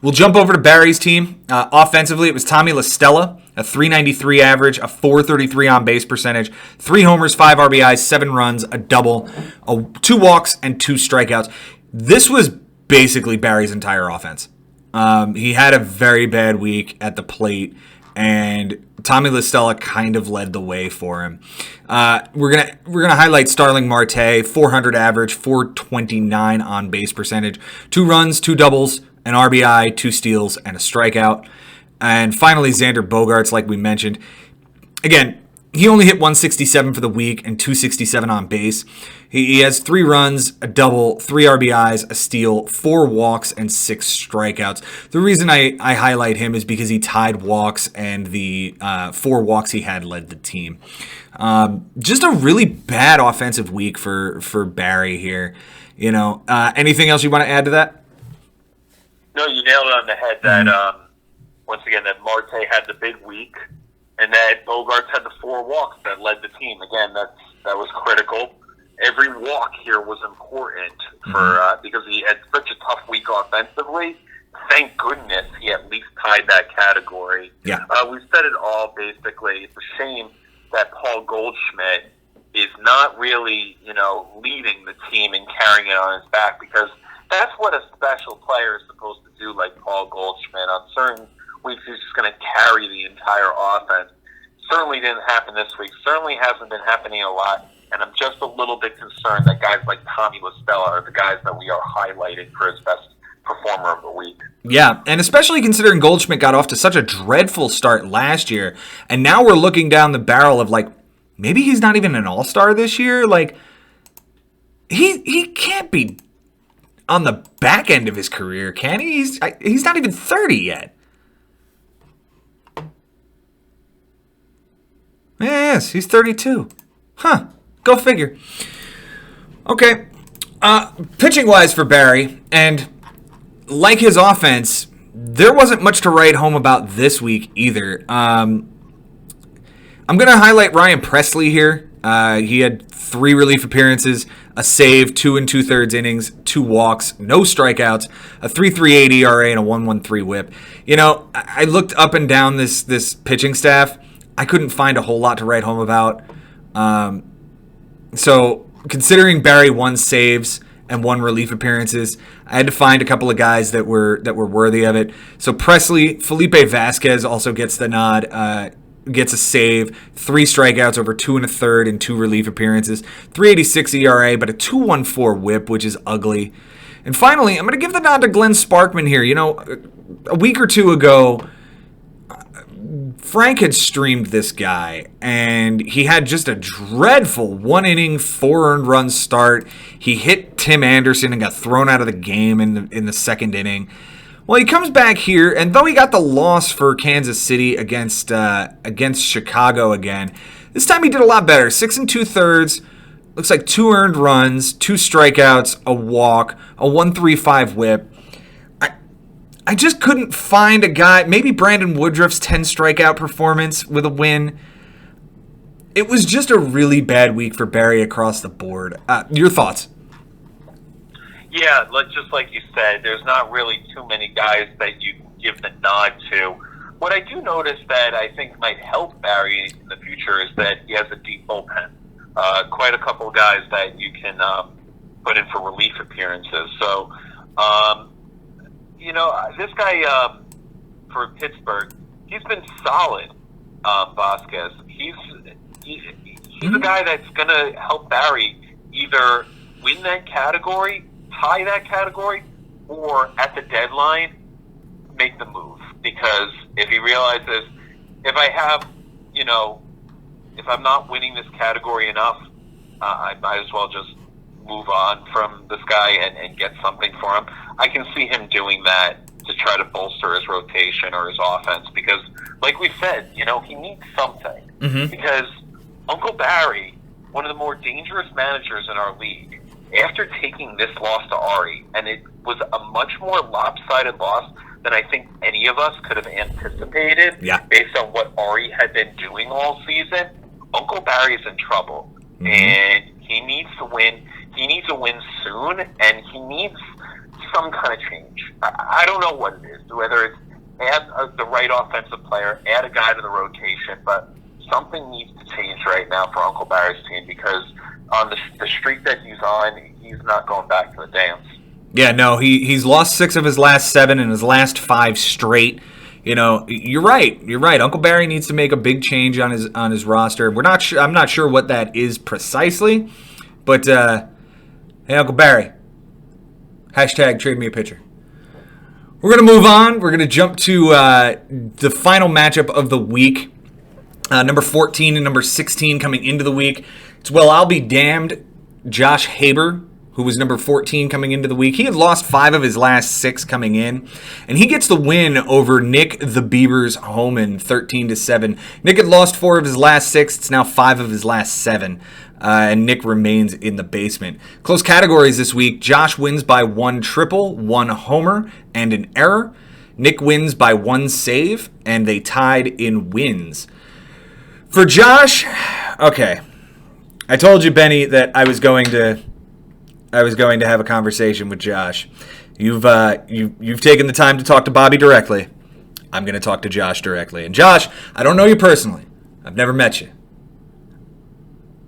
We'll jump over to Barry's team. Offensively, it was Tommy La Stella, a .393 average, a .433 on-base percentage, 3 homers, 5 RBIs, 7 runs, a double, 2 walks, and 2 strikeouts. This was basically Barry's entire offense. He had a very bad week at the plate, and Tommy La Stella kind of led the way for him. We're gonna highlight Starling Marte, 400 average, 429 on-base percentage, 2 runs, 2 doubles, an RBI, 2 steals, and a strikeout. And finally, Xander Bogaerts, like we mentioned. Again, he only hit 167 for the week and 267 on base. He has 3 runs, a double, 3 RBIs, a steal, 4 walks, and 6 strikeouts. The reason I highlight him is because he tied walks, and the 4 walks he had led the team. Just a really bad offensive week for Barry here. Anything else you want to add to that? No, you nailed it on the head that, once again, that Marte had the big week and that Bogaerts had the 4 walks that led the team. Again, that was critical. Every walk here was important because he had such a tough week offensively. Thank goodness he at least tied that category. Yeah. We've said it all, basically. It's a shame that Paul Goldschmidt is not really, leading the team and carrying it on his back, because that's what a special player is supposed to do, like Paul Goldschmidt. On certain weeks, he's just going to carry the entire offense. Certainly didn't happen this week. Certainly hasn't been happening a lot. And I'm just a little bit concerned that guys like Tommy La Stella are the guys that we are highlighting for his best performer of the week. Yeah, and especially considering Goldschmidt got off to such a dreadful start last year, and now we're looking down the barrel of, maybe he's not even an all-star this year? He can't be on the back end of his career, can he? He's not even 30 yet. Yes, he's 32. Huh. Go figure. Okay. Pitching-wise for Barry, and like his offense, there wasn't much to write home about this week either. I'm going to highlight Ryan Presley here. He had 3 relief appearances, a save, 2 2/3 innings, 2 walks, no strikeouts, a 3.38 ERA, and a 1.13 WHIP. I looked up and down this pitching staff. I couldn't find a whole lot to write home about. So considering Barry 1 saves and 1 relief appearances, I had to find a couple of guys that were worthy of it. So Presley, Felipe Vasquez also gets the nod. Gets a save, 3 strikeouts over 2 1/3 and 2 relief appearances, 3.86 ERA, but a 2.14 WHIP, which is ugly. And finally, I'm going to give the nod to Glenn Sparkman here. a week or two ago, Frank had streamed this guy, and he had just a dreadful 1-inning, 4 earned run start. He hit Tim Anderson and got thrown out of the game in the second inning. Well, he comes back here, and though he got the loss for Kansas City against Chicago again, this time he did a lot better. 6 2/3, looks like 2 earned runs, 2 strikeouts, a walk, a 1.35 WHIP. I just couldn't find a guy. Maybe Brandon Woodruff's 10 strikeout performance with a win. It was just a really bad week for Barry across the board. Your thoughts? Yeah, just like you said, there's not really too many guys that you can give the nod to. What I do notice that I think might help Barry in the future is that he has a deep bullpen. Quite a couple of guys that you can put in for relief appearances. So, this guy for Pittsburgh, he's been solid, Vasquez. He's a guy that's going to help Barry either win that category, tie that category, or at the deadline, make the move. Because if he realizes, if I'm not winning this category enough, I might as well just move on from this guy and get something for him. I can see him doing that to try to bolster his rotation or his offense because, like we said, he needs something. Mm-hmm. Because Uncle Barry, one of the more dangerous managers in our league, after taking this loss to Ari, and it was a much more lopsided loss than I think any of us could have anticipated based on what Ari had been doing all season, Uncle Barry's in trouble. Mm-hmm. And he needs to win. He needs to win soon, and he needs some kind of change. I don't know what it is, whether it's add the right offensive player, add a guy to the rotation, but something needs to change right now for Uncle Barry's team because on the streak that he's on, he's not going back to the dance. Yeah, no, he's lost 6 of his last 7 and his last 5 straight. You're right. Uncle Barry needs to make a big change on his roster. I'm not sure what that is precisely, but hey, Uncle Barry, hashtag trade me a pitcher. We're going to move on. We're going to jump to the final matchup of the week. Number 14 and number 16 coming into the week. It's I'll be damned. Josh Haber, who was number 14 coming into the week. He had lost 5 of his last 6 coming in, and he gets the win over Nick the Beavers Homan, 13-7. Nick had lost 4 of his last 6. It's now 5 of his last 7. And Nick remains in the basement. Close categories this week. Josh wins by 1 triple, 1 homer, and an error. Nick wins by 1 save, and they tied in wins. For Josh, okay. I told you, Benny, that I was going to have a conversation with Josh. You've taken the time to talk to Bobby directly. I'm going to talk to Josh directly. And Josh, I don't know you personally. I've never met you.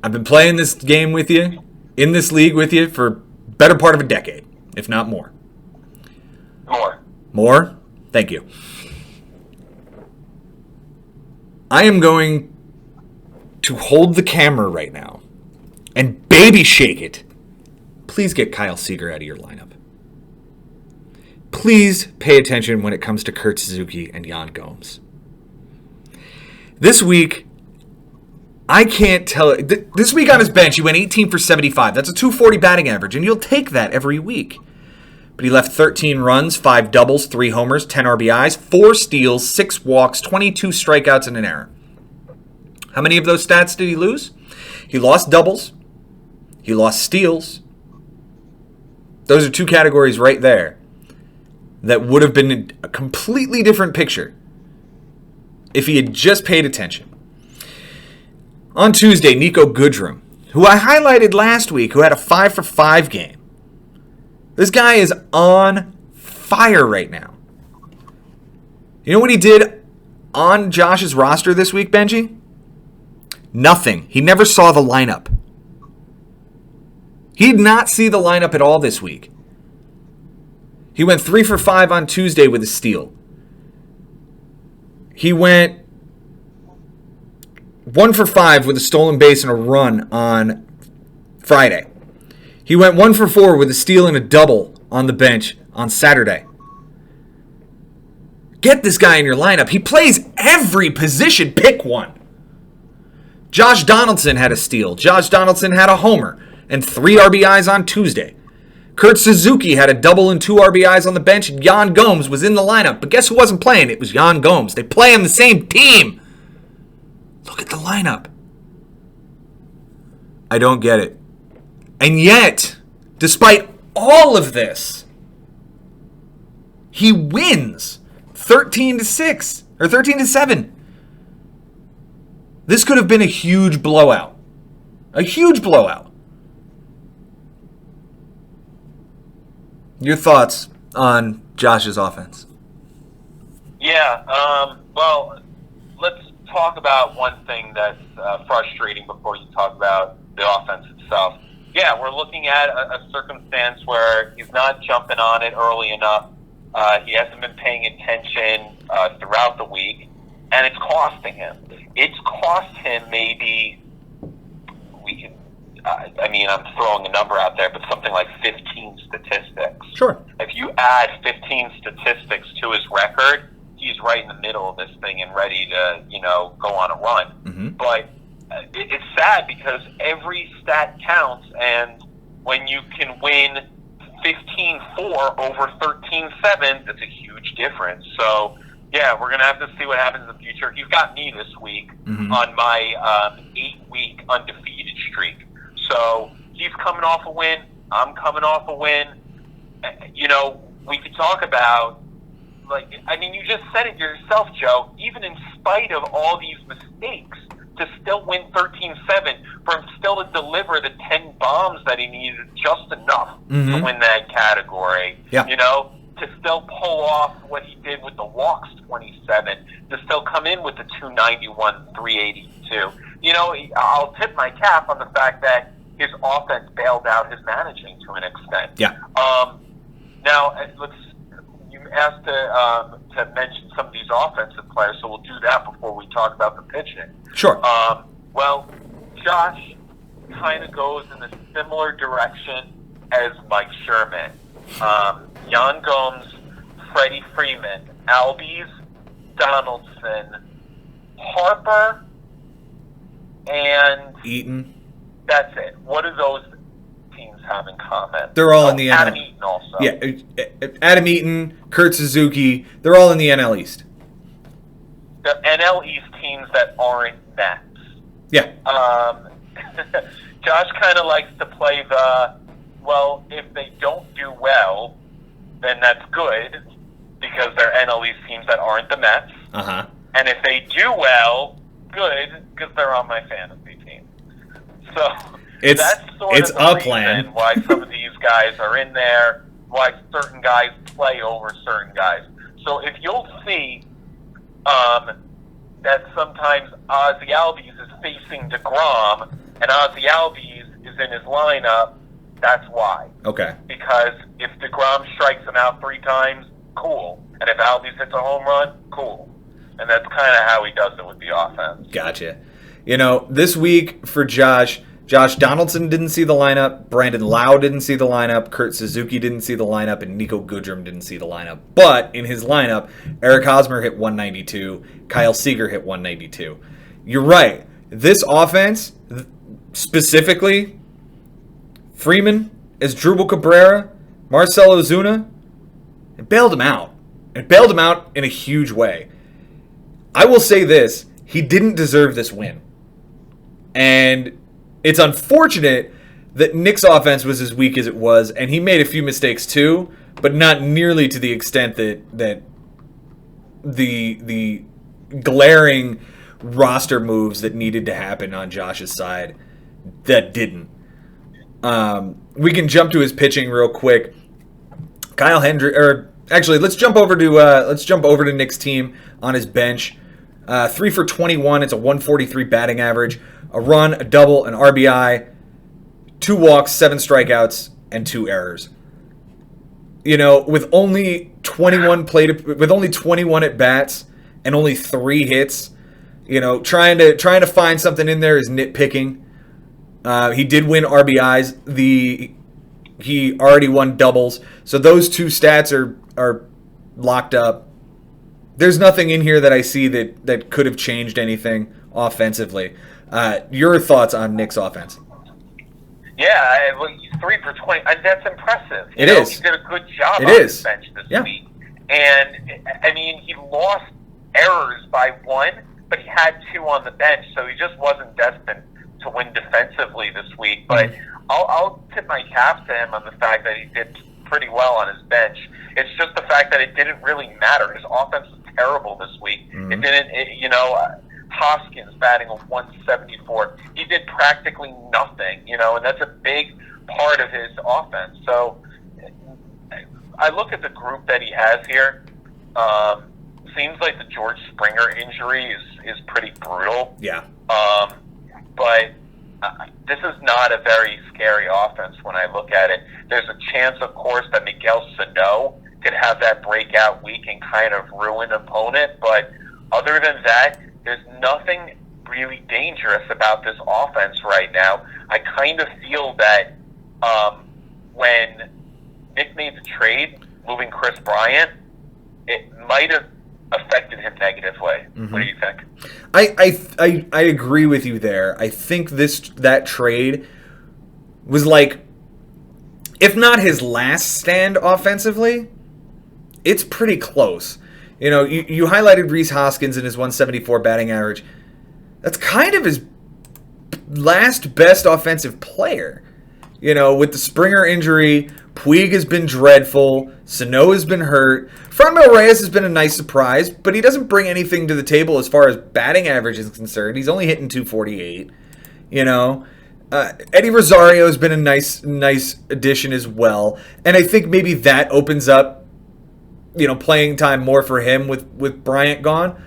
I've been playing this game with you, in this league with you, for better part of a decade, if not more. More? Thank you. I am going to hold the camera right now and baby shake it. Please get Kyle Seager out of your lineup. Please pay attention when it comes to Kurt Suzuki and Yan Gomes. This week, I can't tell. This week on his bench, he went 18 for 75. That's a 240 batting average, and you'll take that every week. But he left 13 runs, 5 doubles, 3 homers, 10 RBIs, 4 steals, 6 walks, 22 strikeouts, and an error. How many of those stats did he lose? He lost doubles. He lost steals. Those are 2 categories right there that would have been a completely different picture if he had just paid attention. On Tuesday, Nico Goodrum, who I highlighted last week, who had a 5 for 5 game. This guy is on fire right now. You know what he did on Josh's roster this week, Benji? Nothing. He never saw the lineup. He did not see the lineup at all this week. He went 3 for 5 on Tuesday with a steal. He went 1 for 5 with a stolen base and a run on Friday. He went 1 for 4 with a steal and a double on the bench on Saturday. Get this guy in your lineup. He plays every position. Pick one. Josh Donaldson had a steal. Josh Donaldson had a homer and 3 RBIs on Tuesday. Kurt Suzuki had a double and 2 RBIs on the bench. And Yan Gomes was in the lineup. But guess who wasn't playing? It was Yan Gomes. They play on the same team. Look at the lineup. I don't get it. And yet, despite all of this, he wins 13-6 or 13-7. This could have been a huge blowout. A huge blowout. Your thoughts on Josh's offense? Yeah, well, let's talk about one thing that's frustrating before you talk about the offense itself. Yeah, we're looking at a circumstance where he's not jumping on it early enough. He hasn't been paying attention throughout the week, and it's costing him. It's cost him maybe, I'm throwing a number out there, but something like 15 statistics. Sure. If you add 15 statistics to his record, he's right in the middle of this thing and ready to, go on a run. Mm-hmm. But it's sad because every stat counts, and when you can win 15-4 over 13-7, that's a huge difference. So, yeah, we're going to have to see what happens in the future. He's got me this week on my 8-week undefeated streak. So he's coming off a win. I'm coming off a win. We could talk about, you just said it yourself, Joe. Even in spite of all these mistakes, to still win 13-7, for him still to deliver the 10 bombs that he needed just enough to win that category. Yeah. To still pull off what he did with the walks 27, to still come in with the 291, 382. I'll tip my cap on the fact that his offense bailed out his managing to an extent. Yeah. Now, you asked to mention some of these offensive players, so we'll do that before we talk about the pitching. Sure. Well, Josh kind of goes in a similar direction as Mike Sherman. Yan Gomes, Freddie Freeman, Albies, Donaldson, Harper, and Eaton. That's it. What do those teams have in common? They're all in the NL. Adam Eaton also. Yeah, Adam Eaton, Kurt Suzuki, they're all in the NL East. The NL East teams that aren't Mets. Yeah. Josh kind of likes to play if they don't do well, then that's good, because they're NL East teams that aren't the Mets. Uh-huh. And if they do well, good, because they're on my fantasy team. So It's the a reason plan. why some of these guys are in there, why certain guys play over certain guys. So if you'll see that sometimes Ozzie Albies is facing DeGrom and Ozzie Albies is in his lineup, that's why. Okay. Because if DeGrom strikes him out 3 times, cool. And if Albies hits a home run, cool. And that's kind of how he does it with the offense. Gotcha. This week for Josh Donaldson didn't see the lineup, Brandon Lau didn't see the lineup, Kurt Suzuki didn't see the lineup, and Nico Goodrum didn't see the lineup. But in his lineup, Eric Hosmer hit 192, Kyle Seager hit 192. You're right. This offense, specifically, Freeman, Asdrubal Cabrera, Marcell Ozuna, it bailed him out. It bailed him out in a huge way. I will say this, he didn't deserve this win. And it's unfortunate that Nick's offense was as weak as it was, and he made a few mistakes too, but not nearly to the extent that the glaring roster moves that needed to happen on Josh's side that didn't. We can jump to his pitching real quick. Kyle Hendricks, or actually, let's jump over to Nick's team on his bench. 3 for 21. It's a 143 batting average. A run, a double, an RBI, 2 walks, 7 strikeouts, and 2 errors. With only 21 at bats and only 3 hits, trying to find something in there is nitpicking. He did win RBIs. He already won doubles, so those 2 stats are locked up. There's nothing in here that I see that could have changed anything offensively. Your thoughts on Nick's offense? Yeah, well, he's 3 for 20. That's impressive. It is. He did a good job It on is. his bench this Yeah. week. And, I mean, he lost errors by 1, but he had 2 on the bench, so he just wasn't destined to win defensively this week. But I'll tip my cap to him on the fact that he did pretty well on his bench. It's just the fact that it didn't really matter. His offense was terrible this week. It didn't, Hoskins batting a 174. He did practically nothing, and that's a big part of his offense. So I look at the group that he has here. Seems like the George Springer injury is pretty brutal. Yeah. But this is not a very scary offense when I look at it. There's a chance, of course, that Miguel Sano could have that breakout week and kind of ruin an opponent. But other than that, there's nothing really dangerous about this offense right now. I kind of feel that when Nick made the trade, moving Chris Bryant, it might have affected him negatively. What do you think? I agree with you there. I think that trade was like, if not his last stand offensively, it's pretty close. You highlighted Rhys Hoskins and his 174 batting average. That's kind of his last best offensive player. With the Springer injury, Puig has been dreadful. Sano has been hurt. Franmil Reyes has been a nice surprise, but he doesn't bring anything to the table as far as batting average is concerned. He's only hitting 248. Eddie Rosario has been a nice addition as well. And I think maybe that opens up playing time more for him with Bryant gone.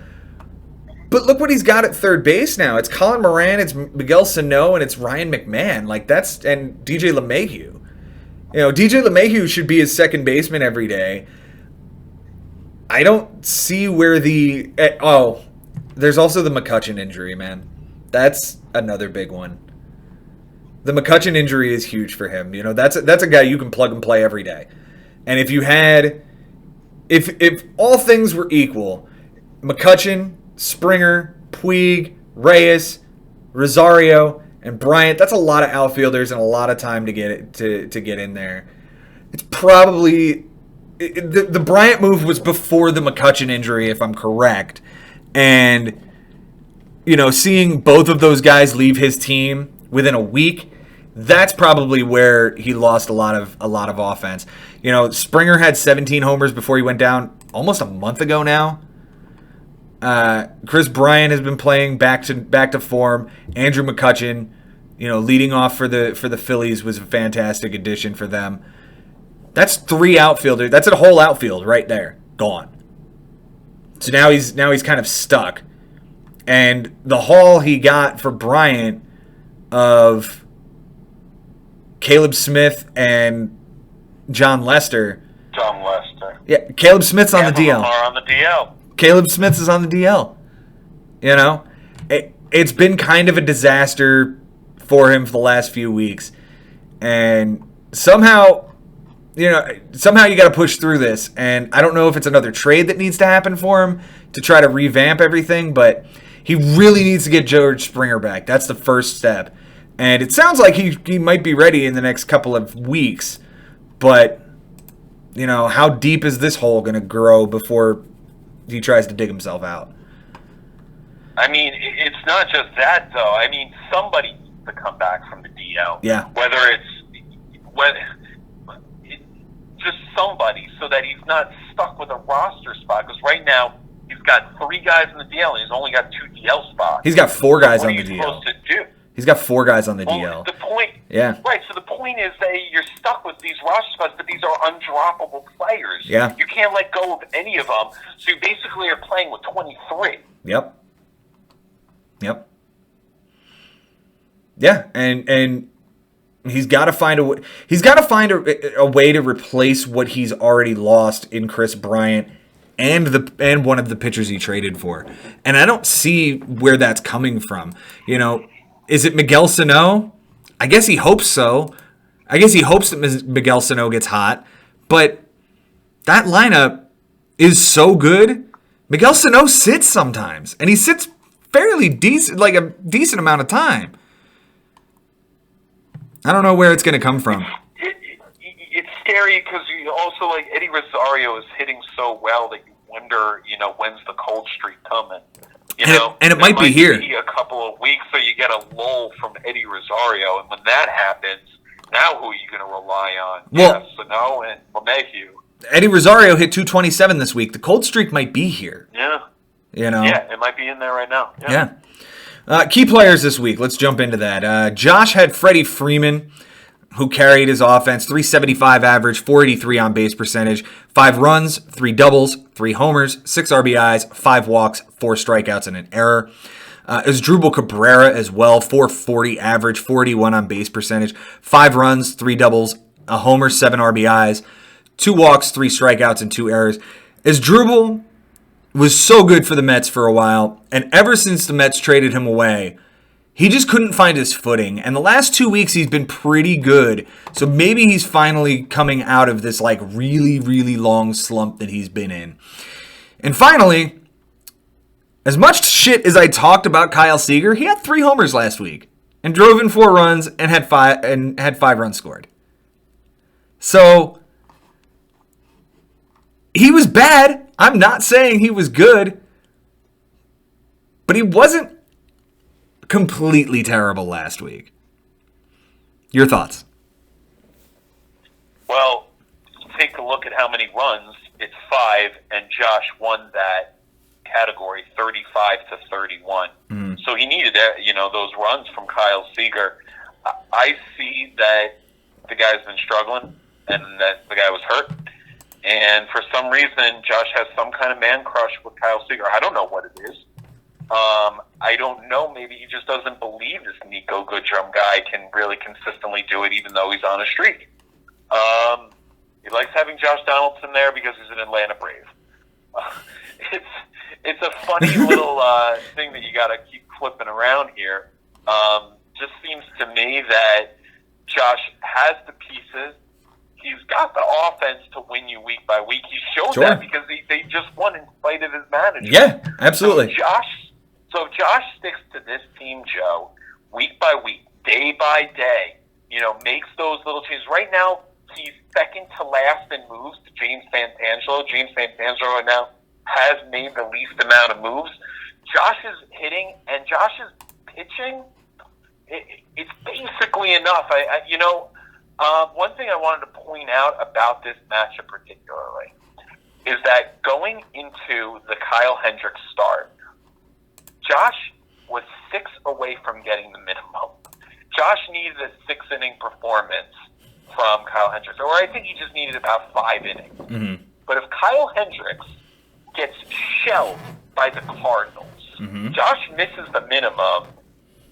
But look what he's got at third base now. It's Colin Moran, it's Miguel Sano, and it's Ryan McMahon. And DJ LeMahieu. DJ LeMahieu should be his second baseman every day. I don't see where there's also the McCutchen injury, man. That's another big one. The McCutchen injury is huge for him. That's a guy you can plug and play every day. And if you had... If all things were equal, McCutchen, Springer, Puig, Reyes, Rosario, and Bryant, that's a lot of outfielders and a lot of time to get in there. It's probably the Bryant move was before the McCutchen injury, if I'm correct. And seeing both of those guys leave his team within a week, that's probably where he lost a lot of offense. Springer had 17 homers before he went down almost a month ago now. Chris Bryant has been playing back to form. Andrew McCutchen, leading off for the Phillies was a fantastic addition for them. That's 3 outfielders. That's a whole outfield right there, gone. So now he's kind of stuck. And the haul he got for Bryant of Caleb Smith and John Lester. Yeah, Caleb Smith's on the DL. Are on the DL. Caleb Smith is on the DL. It's been kind of a disaster for him for the last few weeks. And somehow you got to push through this. And I don't know if it's another trade that needs to happen for him to try to revamp everything, but he really needs to get George Springer back. That's the first step. And it sounds like he might be ready in the next couple of weeks. But, how deep is this hole going to grow before he tries to dig himself out? I mean, it's not just that, though. I mean, somebody needs to come back from the DL. Yeah. Whether just somebody, so that he's not stuck with a roster spot. Because right now, he's got 3 guys in the DL, and he's only got 2 DL spots. He's got 4 guys on the DL. What are you supposed to do? He's got 4 guys on the DL. The point, yeah, right. So the point is that you're stuck with these roster spots, but these are undroppable players. Yeah, you can't let go of any of them. So you basically are playing with 23. Yep. Yeah, and he's got to find a way. He's got to find a way to replace what he's already lost in Chris Bryant and one of the pitchers he traded for. And I don't see where that's coming from. Is it Miguel Sano? I guess he hopes so. I guess he hopes that Miguel Sano gets hot. But that lineup is so good Miguel Sano sits sometimes, and he sits fairly decent, like a decent amount of time. I don't know where it's going to come from. It's scary because also like Eddie Rosario is hitting so well that you wonder, when's the cold streak coming? And it might be here. Be a couple of weeks, so you get a lull from Eddie Rosario, and when that happens, now who are you going to rely on? Well, Sano and LeMahieu. Eddie Rosario hit 227 this week. The cold streak might be here. Yeah. Yeah, it might be in there right now. Yeah. Key players this week. Let's jump into that. Josh had Freddie Freeman, who carried his offense. 375 average, 483 on base percentage, 5 runs, 3 doubles, 3 homers, 6 RBIs, 5 walks, 4 strikeouts, and an error. It was Drupal Cabrera as well. 440 average, 41 on base percentage, 5 runs, 3 doubles, a homer, 7 RBIs, 2 walks, 3 strikeouts, and 2 errors. As Drupal was so good for the Mets for a while, and ever since the Mets traded him away, he just couldn't find his footing. And the last 2 weeks, he's been pretty good. So maybe he's finally coming out of this like really, really long slump that he's been in. And finally, as much shit as I talked about Kyle Seager, he had 3 homers last week and drove in 4 runs and had 5 runs scored. So he was bad. I'm not saying he was good, but he wasn't completely terrible last week. Your thoughts? Well, take a look at how many runs. It's 5, and Josh won that category 35 to 31. So he needed those runs from Kyle Seager. I see that the guy's been struggling and that the guy was hurt. And for some reason, Josh has some kind of man crush with Kyle Seager. I don't know what it is. I don't know. Maybe he just doesn't believe this Nico Goodrum guy can really consistently do it, even though he's on a streak. He likes having Josh Donaldson there because he's an Atlanta Brave. It's a funny little thing that you got to keep flipping around here. Just seems to me that Josh has the pieces. He's got the offense to win you week by week. He showed that because they just won in spite of his manager. Yeah, absolutely. So if Josh sticks to this team, Joe, week by week, day by day, makes those little changes. Right now, he's second to last in moves to James Santangelo. James Santangelo now has made the least amount of moves. Josh is hitting, and Josh is pitching. It's basically enough. One thing I wanted to point out about this matchup particularly is that going into the Kyle Hendricks start, Josh was 6 away from getting the minimum. Josh needed a 6-inning performance from Kyle Hendricks, or I think he just needed about 5 innings. Mm-hmm. But if Kyle Hendricks gets shelled by the Cardinals, Josh misses the minimum,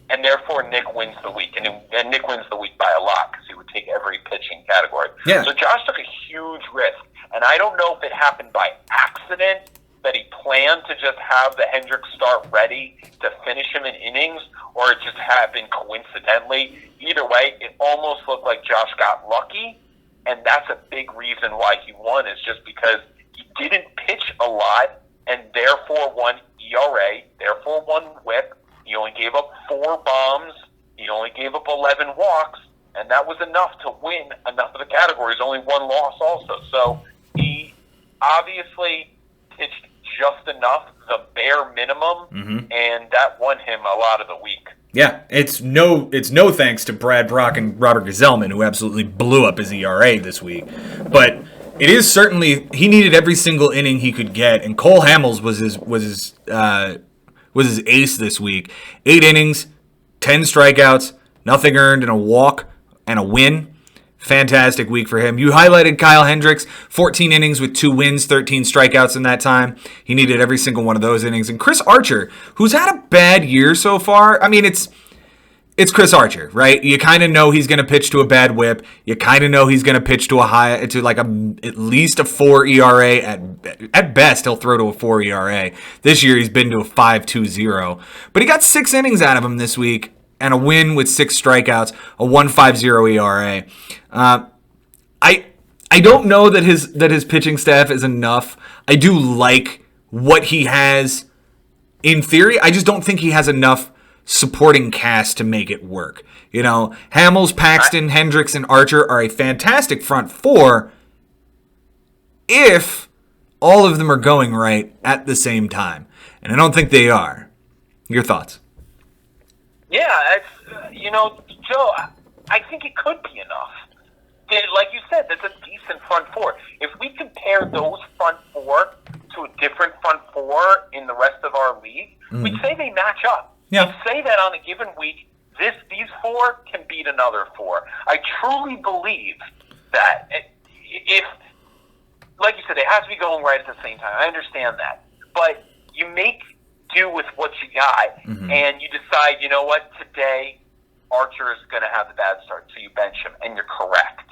and therefore Nick wins the week. And Nick wins the week by a lot because he would take every pitching category. Yeah. So Josh took a huge risk. And I don't know if it happened by accident, that he planned to just have the Hendricks start ready to finish him in innings, or it just happened coincidentally. Either way, it almost looked like Josh got lucky, and that's a big reason why he won, is just because he didn't pitch a lot, and therefore won ERA, therefore won WHIP. He only gave up 4 bombs. He only gave up 11 walks, and that was enough to win enough of the categories. Only 1 loss also. So he obviously pitched just enough, the bare minimum, and that won him a lot of the week. Yeah, it's no thanks to Brad Brock and Robert Gazelman, who absolutely blew up his ERA this week. But it is certainly, he needed every single inning he could get, and Cole Hamels was his ace this week. 8 innings, 10 strikeouts, nothing earned, and a walk and a win. Fantastic week for him. You highlighted Kyle Hendricks, 14 innings with 2 wins, 13 strikeouts in that time. He needed every single one of those innings. And Chris Archer, who's had a bad year so far. I mean, it's Chris Archer, right? You kind of know he's going to pitch to a bad whip. You kind of know he's going to pitch to at least a 4 ERA. At best, he'll throw to a 4 ERA. This year, he's been to a 5.20. But he got 6 innings out of him this week and a win with 6 strikeouts, a 1.50 ERA. I don't know that his pitching staff is enough. I do like what he has in theory. I just don't think he has enough supporting cast to make it work. You know, Hamels, Paxton, Hendricks, and Archer are a fantastic front four if all of them are going right at the same time. And I don't think they are. Your thoughts? Yeah, Joe, I think it could be enough. Like you said, that's a decent front four. If we compare those front four to a different front four in the rest of our league, we'd say they match up. Yeah. We'd say that on a given week, these four can beat another four. I truly believe that if, like you said, it has to be going right at the same time. I understand that. But you make do with what you got, and you decide, you know what, today Archer is going to have the bad start, so you bench him, and you're correct.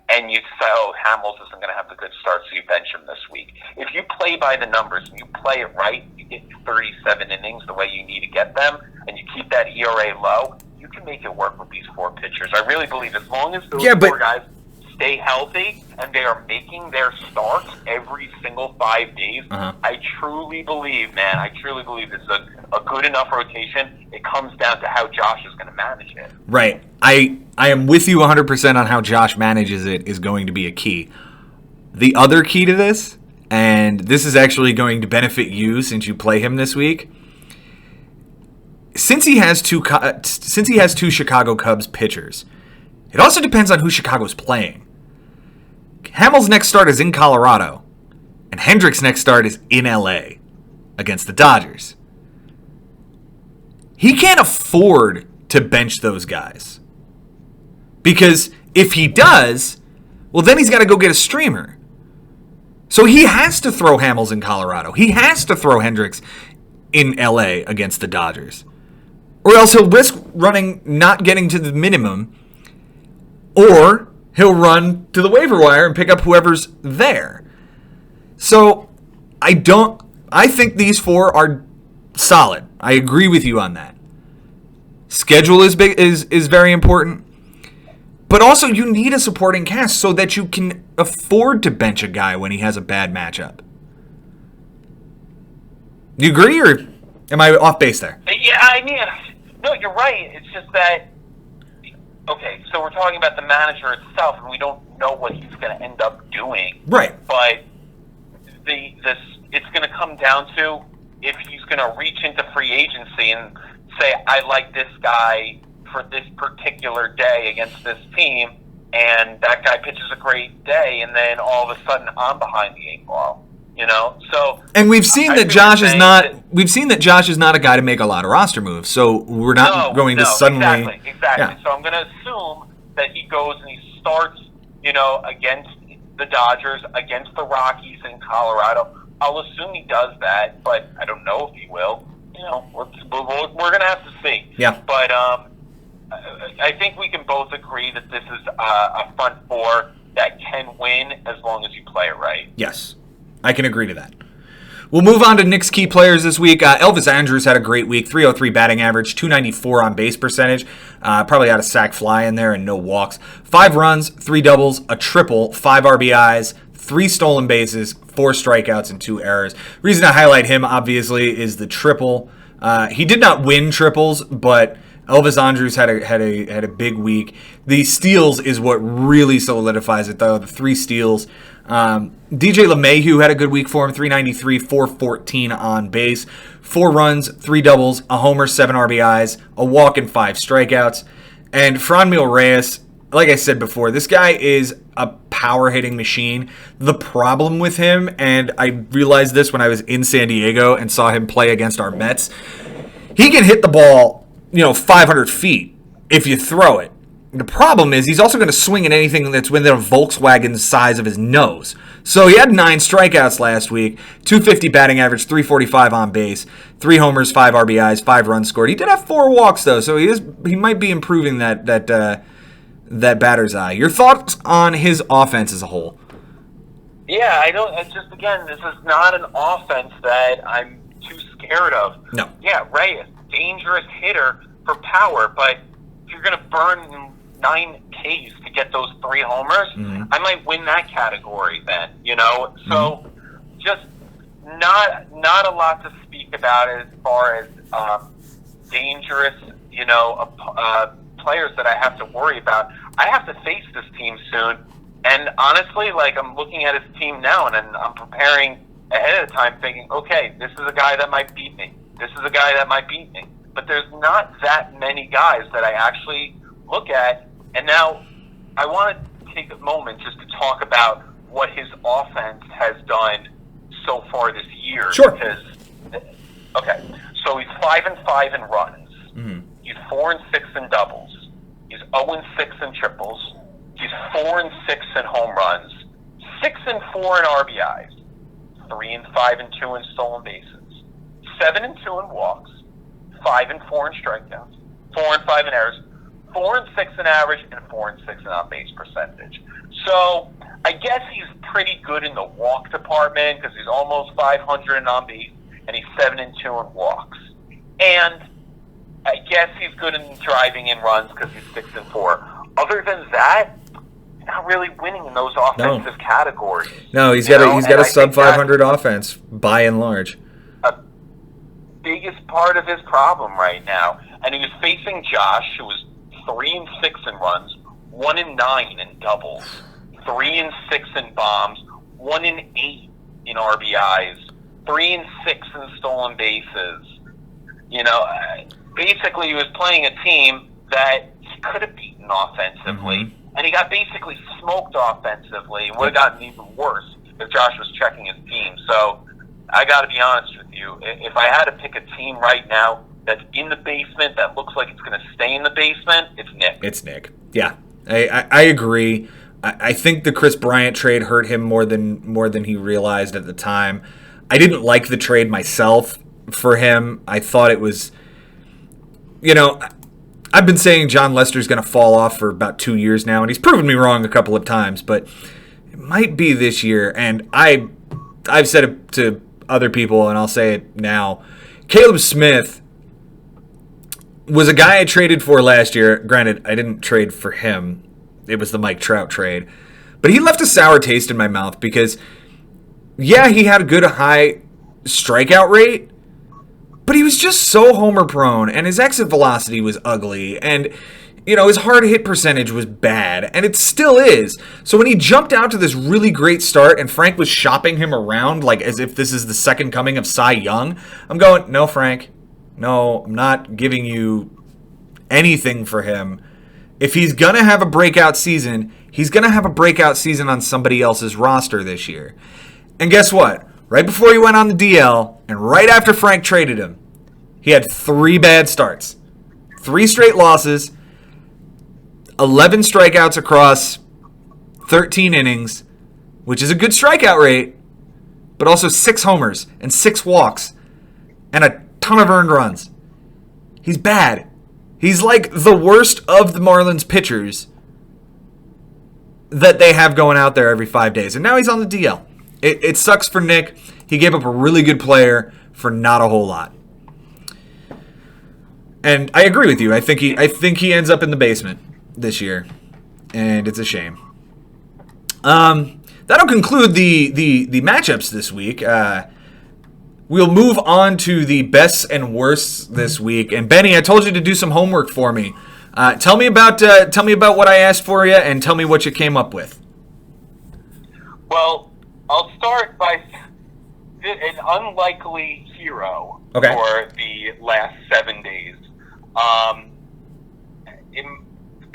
And you say, oh, Hamels isn't going to have the good start, so you bench him this week. If you play by the numbers and you play it right, you get 37 innings the way you need to get them, and you keep that ERA low, you can make it work with these four pitchers. I really believe as long as those four guys stay healthy and they are making their starts every single 5 days, I truly believe it's a good enough rotation. It comes down to how Josh is going to manage it. Right. I am with you 100% on how Josh manages it is going to be a key. The other key to this, and this is actually going to benefit you since you play him this week, since he has two Chicago Cubs pitchers, it also depends on who Chicago's playing. Hamels' next start is in Colorado, and Hendricks' next start is in LA against the Dodgers. He can't afford to bench those guys. Because if he does, well, then he's got to go get a streamer. So he has to throw Hamels in Colorado. He has to throw Hendricks in LA against the Dodgers. Or else he'll risk not getting to the minimum, or he'll run to the waiver wire and pick up whoever's there. So I think these four are solid. I agree with you on that. Schedule is very important. But also you need a supporting cast so that you can afford to bench a guy when he has a bad matchup. Do you agree, or am I off base there? Yeah, no, you're right. It's just that, okay, so we're talking about the manager itself, and we don't know what he's going to end up doing. Right. But it's going to come down to if he's going to reach into free agency and say, I like this guy for this particular day against this team, and that guy pitches a great day, and then all of a sudden I'm behind the eight ball. You know, so and we've seen that Josh is not. We've seen that Josh is not a guy to make a lot of roster moves. So we're not going to suddenly. Exactly. Yeah. So I'm going to assume that he goes and he starts, against the Dodgers, against the Rockies in Colorado. I'll assume he does that, but I don't know if he will. We're going to have to see. Yeah. But I think we can both agree that this is a front four that can win as long as you play it right. Yes. I can agree to that. We'll move on to Knicks key players this week. Elvis Andrus had a great week. 303 batting average, 294 on base percentage. Probably had a sac fly in there and no walks. 5 runs, 3 doubles, a triple, 5 RBIs, 3 stolen bases, 4 strikeouts, and 2 errors. Reason I highlight him, obviously, is the triple. He did not win triples, but Elvis Andrus had a big week. The steals is what really solidifies it, though. The 3 steals. DJ LeMahieu had a good week for him, 393, 414 on base, 4 runs, 3 doubles, a homer, 7 RBIs, a walk, and 5 strikeouts. And Franmil Reyes, like I said before, this guy is a power hitting machine. The problem with him, and I realized this when I was in San Diego and saw him play against our Mets, he can hit the ball, 500 feet if you throw it. The problem is he's also going to swing at anything that's within a Volkswagen size of his nose. So he had 9 strikeouts last week, 250 batting average, 345 on base, 3 homers, 5 RBIs, 5 runs scored. He did have 4 walks though, so he might be improving that batter's eye. Your thoughts on his offense as a whole? Yeah, this is not an offense that I'm too scared of. No. Yeah, Reyes, dangerous hitter for power, but if you're going to burn 9 Ks to get those 3 homers, I might win that category then, So just not a lot to speak about as far as dangerous, players that I have to worry about. I have to face this team soon, and honestly, like, I'm looking at his team now, and I'm preparing ahead of time, thinking, okay, this is a guy that might beat me. This is a guy that might beat me. But there's not that many guys that I actually look at, and now I want to take a moment just to talk about what his offense has done so far this year. Sure. Because, okay, so he's 5-5 in runs. Mm-hmm. He's 4-6 in doubles. He's 0-6 in triples. He's 4-6 in home runs. 6-4 in RBIs. 3-5-2 in stolen bases. 7-2 in walks. 5-4 in strikeouts. 4-5 in errors. 4-6 in average, and 4-6 in on-base percentage. So I guess he's pretty good in the walk department because he's almost 500 in on-base, and he's 7-2 in walks. And I guess he's good in driving in runs because he's 6-4. Other than that, he's not really winning in those offensive categories. No, he's got a sub 500 offense by and large. A biggest part of his problem right now, and he was facing Josh, who was 3-6 in runs, 1-9 in doubles, 3-6 in bombs, 1-8 in RBIs, 3-6 in stolen bases. Basically he was playing a team that he could have beaten offensively, and he got basically smoked offensively, and would have gotten even worse if Josh was checking his team. So I got to be honest with you. If I had to pick a team right now that's in the basement that looks like it's going to stay in the basement, it's Nick. It's Nick. Yeah, I agree. I think the Chris Bryant trade hurt him more than he realized at the time. I didn't like the trade myself for him. I thought it was, I've been saying John Lester's going to fall off for about 2 years now, and he's proven me wrong a couple of times, but it might be this year. And I've said it to other people, and I'll say it now. Caleb Smith was a guy I traded for last year. Granted, I didn't trade for him. It was the Mike Trout trade. But he left a sour taste in my mouth because, yeah, he had a good high strikeout rate, but he was just so homer prone, and his exit velocity was ugly, and his hard hit percentage was bad, and it still is. So when he jumped out to this really great start and Frank was shopping him around like as if this is the second coming of Cy Young, I'm going, no, Frank. No, I'm not giving you anything for him. If he's going to have a breakout season, he's going to have a breakout season on somebody else's roster this year. And guess what? Right before he went on the DL, and right after Frank traded him, he had 3 bad starts. 3 straight losses, 11 strikeouts across 13 innings, which is a good strikeout rate, but also 6 homers and 6 walks and a ton of earned runs. He's bad. He's like the worst of the Marlins pitchers that they have going out there every 5 days. And now he's on the DL. It sucks for Nick. He gave up a really good player for not a whole lot. And I agree with you. I think he ends up in the basement this year, and it's a shame. That'll conclude the matchups this week. We'll move on to the bests and worsts this week. And Benny, I told you to do some homework for me. Tell me about what I asked for you, and tell me what you came up with. Well, I'll start by an unlikely hero for the last 7 days.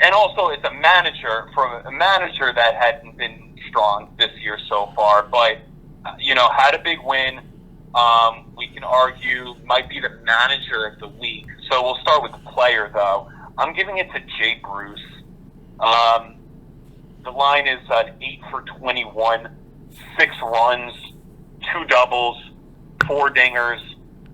And also, it's a manager that hadn't been strong this year so far, but had a big win. We can argue might be the manager of the week. So we'll start with the player, though. I'm giving it to Jay Bruce. The line is 8 for 21, 6 runs, 2 doubles, 4 dingers,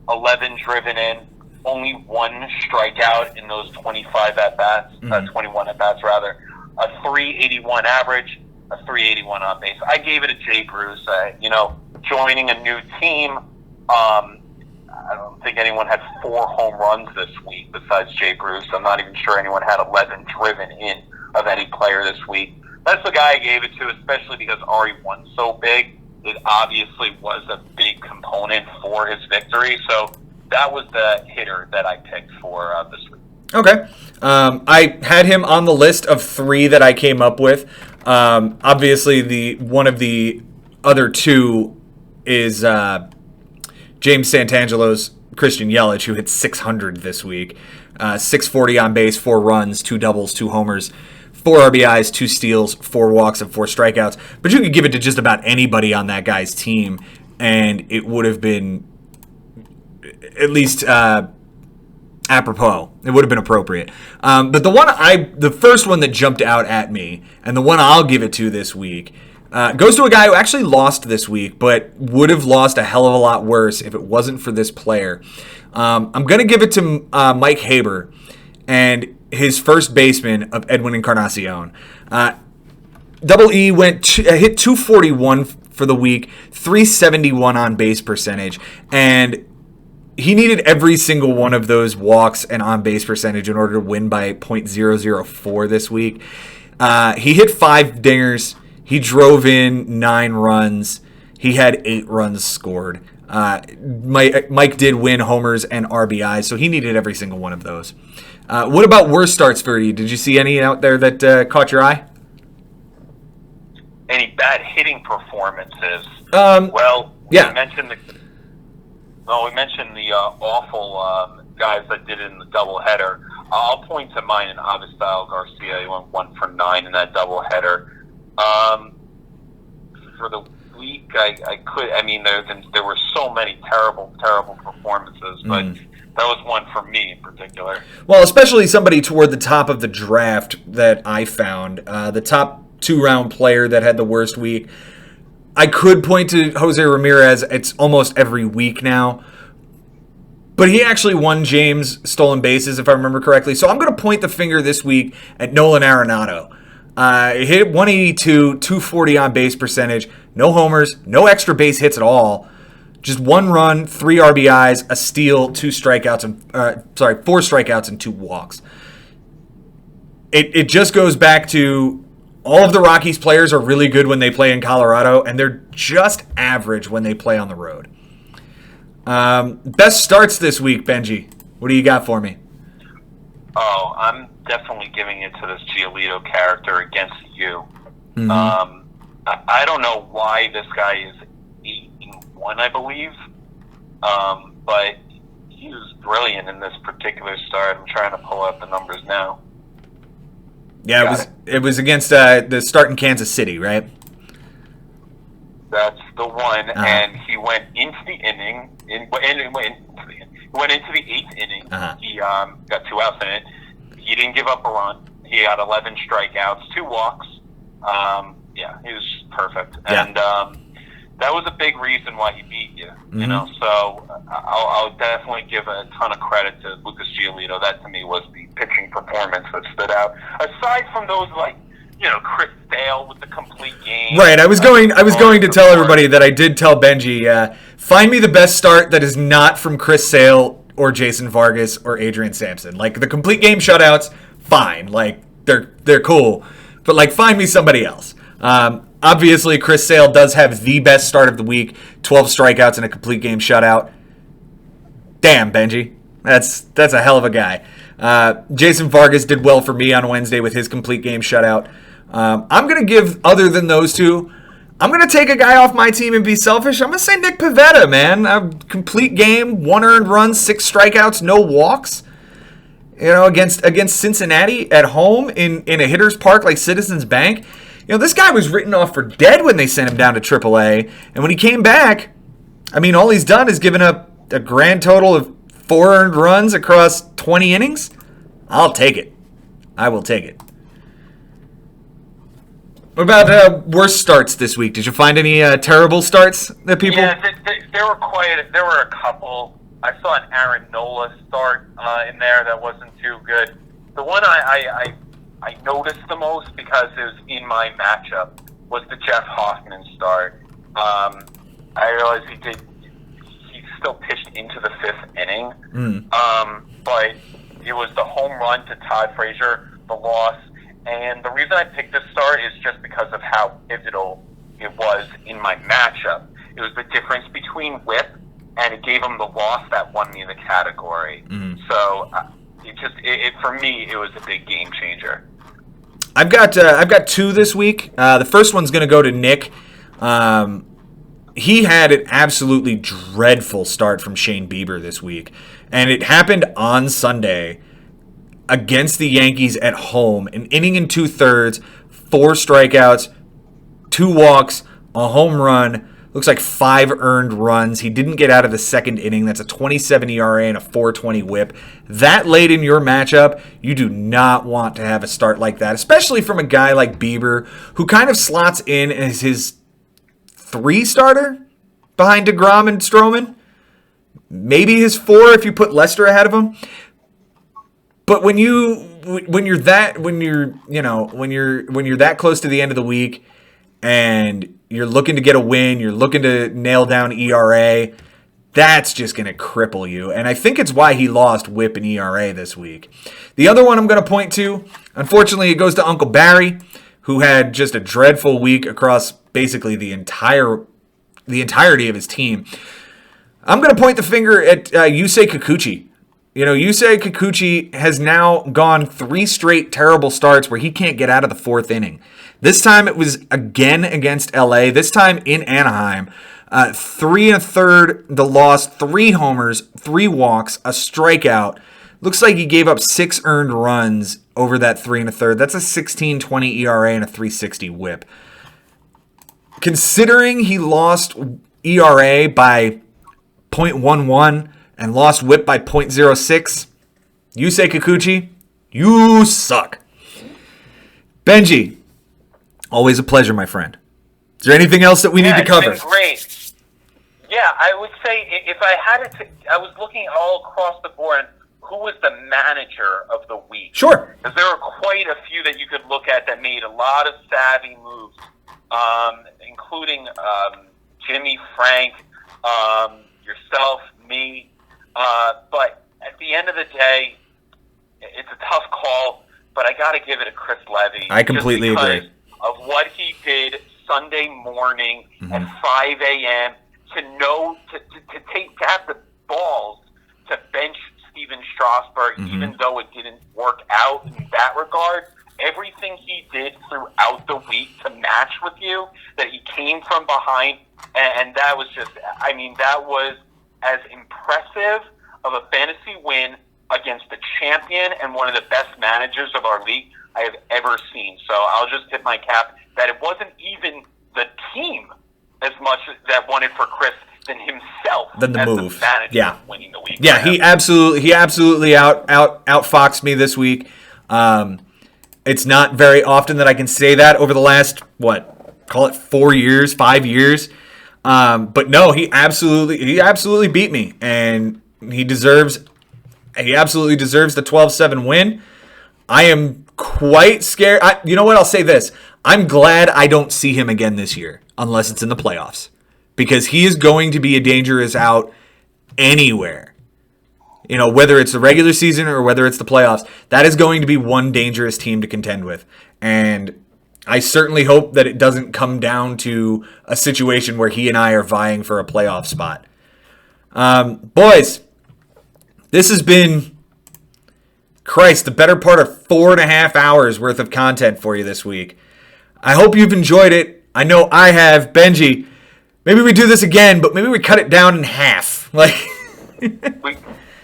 11 driven in, only 1 strikeout in those 25 at-bats, 21 at-bats rather, a 381 average, a 381 on base. I gave it to Jay Bruce. Joining a new team, I don't think anyone had 4 home runs this week besides Jay Bruce. I'm not even sure anyone had 11 driven in of any player this week. That's the guy I gave it to, especially because Ari won so big. it obviously was a big component for his victory. So that was the hitter that I picked for this week. Okay. I had him on the list of 3 that I came up with. Obviously, one of the other 2 is James Santangelo's Christian Yelich, who hit 600 this week. 640 on base, 4 runs, 2 doubles, 2 homers, 4 RBIs, 2 steals, 4 walks, and 4 strikeouts. But you could give it to just about anybody on that guy's team, and it would have been at least apropos. It would have been appropriate. But the first one that jumped out at me, and the one I'll give it to this week, goes to a guy who actually lost this week, but would have lost a hell of a lot worse if it wasn't for this player. I'm going to give it to Mike Haber and his first baseman of Edwin Encarnacion. Double E hit 241 for the week, 371 on base percentage, and he needed every single one of those walks and on base percentage in order to win by .004 this week. He hit 5 dingers. He drove in 9 runs. He had 8 runs scored. Mike did win homers and RBIs, so he needed every single one of those. What about worst starts for you? Did you see any out there that caught your eye? Any bad hitting performances? Yeah. We mentioned the awful guys that did it in the doubleheader. I'll point to mine and Avistal Garcia. He went 1 for 9 in that doubleheader. For the week, there were so many terrible performances, but that was one for me in particular. Well, especially somebody toward the top of the draft that I found, the top 2-round player that had the worst week. I could point to Jose Ramirez. It's almost every week now. But he actually won James stolen bases, if I remember correctly. So I'm going to point the finger this week at Nolan Arenado. He hit 182, 240 on base percentage, no homers, no extra base hits at all. Just 1 run, 3 RBIs, a steal, 4 strikeouts and 2 walks. It just goes back to all of the Rockies players are really good when they play in Colorado, and they're just average when they play on the road. Best starts this week, Benji. What do you got for me? Oh, I'm definitely giving it to this Giolito character against you. Mm-hmm. I don't know why this guy is 8-1, I believe, but he was brilliant in this particular start. I'm trying to pull up the numbers now. Yeah, it was against the start in Kansas City, right? That's the one, and he went into the inning. Went into the 8th inning. He got 2 outs in it. He didn't give up a run. He had 11 strikeouts, 2 walks. He was perfect, and that was a big reason why he beat you. Mm-hmm. You know, so I'll definitely give a ton of credit to Lucas Giolito. That to me was the pitching performance that stood out. Aside from those, Chris Sale with the complete game. Right. I was going to tell everybody that I did tell Benji, find me the best start that is not from Chris Sale or Jason Vargas or Adrian Sampson. Like the complete game shutouts, fine. Like they're cool, but find me somebody else. Obviously, Chris Sale does have the best start of the week, 12 strikeouts and a complete game shutout. Damn, Benji. That's a hell of a guy. Jason Vargas did well for me on Wednesday with his complete game shutout. I'm going to give, other than those 2, I'm going to take a guy off my team and be selfish. I'm going to say Nick Pivetta, man. A complete game, 1 earned run, 6 strikeouts, no walks. Against Cincinnati at home in a hitter's park like Citizens Bank. This guy was written off for dead when they sent him down to AAA. And when he came back, all he's done is given up a grand total of 4 earned runs across 20 innings. I'll take it. I will take it. What about worst starts this week? Did you find any terrible starts that people? Yeah, there were a couple. I saw an Aaron Nola start in there that wasn't too good. The one I noticed the most because it was in my matchup was the Jeff Hoffman start. I realized he still pitched into the 5th inning, but it was the home run to Todd Frazier, the loss. And the reason I picked this start is just because of how pivotal it was in my matchup. It was the difference between whip, and it gave him the loss that won me the category. So for me, it was a big game changer. I've got two this week. The first one's going to go to Nick. He had an absolutely dreadful start from Shane Bieber this week, and it happened on Sunday against the Yankees at home. An inning and 2/3, 4 strikeouts, 2 walks, a home run. Looks like 5 earned runs. He didn't get out of the second inning. That's a 27 ERA and a 4.20 whip. That late in your matchup, you do not want to have a start like that, especially from a guy like Bieber, who kind of slots in as his 3 starter behind DeGrom and Stroman. Maybe his 4 if you put Lester ahead of him. But when you're that close to the end of the week and you're looking to get a win, you're looking to nail down ERA, that's just going to cripple you. And I think it's why he lost whip and ERA this week. The other one I'm going to point to, unfortunately, it goes to Uncle Barry, who had just a dreadful week across basically the entirety of his team. I'm going to point the finger at Yusei Kikuchi. Yusei Kikuchi has now gone 3 straight terrible starts where he can't get out of the 4th inning. This time it was again against LA, this time in Anaheim. 3 1/3 the loss, 3 homers, 3 walks, a strikeout. Looks like he gave up 6 earned runs over that 3 1/3. That's a 16.20 ERA and a 3.60 whip. Considering he lost ERA by 0.11 and lost whip by 0.06, Yusei Kikuchi, you suck. Benji, always a pleasure, my friend. Is there anything else that we need to cover? It's been great. Yeah, I would say if I had it, I was looking all across the board. Who was the manager of the week? Sure. Because there were quite a few that you could look at that made a lot of savvy moves, including Jimmy, Frank, yourself, me. But at the end of the day, it's a tough call, but I got to give it to Chris Levy. I completely agree. Of what he did Sunday morning at 5 a.m. to have the balls to bench Steven Strasburg, even though it didn't work out in that regard. Everything he did throughout the week to match with you, that he came from behind, and that was just, that was as impressive of a fantasy win against the champion and one of the best managers of our league I have ever seen. So I'll just tip my cap that it wasn't even the team as much that won it for Chris than himself. Than the move. The manager yeah. winning the week. Yeah, he absolutely outfoxed me this week. It's not very often that I can say that over the last, call it 4 years, 5 years. But no, he absolutely beat me, and he absolutely deserves the 12-7 win. I am quite scared. You know what? I'll say this. I'm glad I don't see him again this year, unless it's in the playoffs, because he is going to be a dangerous out anywhere. Whether it's the regular season or whether it's the playoffs, that is going to be one dangerous team to contend with. And I certainly hope that it doesn't come down to a situation where he and I are vying for a playoff spot. Boys, this has been, the better part of 4.5 hours worth of content for you this week. I hope you've enjoyed it. I know I have. Benji, maybe we do this again, but maybe we cut it down in half.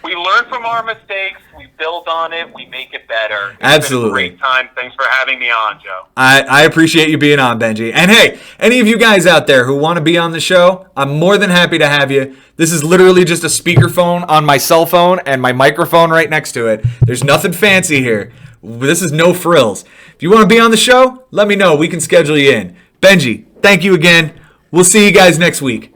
We learn from our mistakes, we build on it, we make it better. Absolutely. It's been a great time. Thanks for having me on, Joe. I appreciate you being on, Benji. And hey, any of you guys out there who want to be on the show, I'm more than happy to have you. This is literally just a speakerphone on my cell phone and my microphone right next to it. There's nothing fancy here. This is no frills. If you want to be on the show, let me know. We can schedule you in. Benji, thank you again. We'll see you guys next week.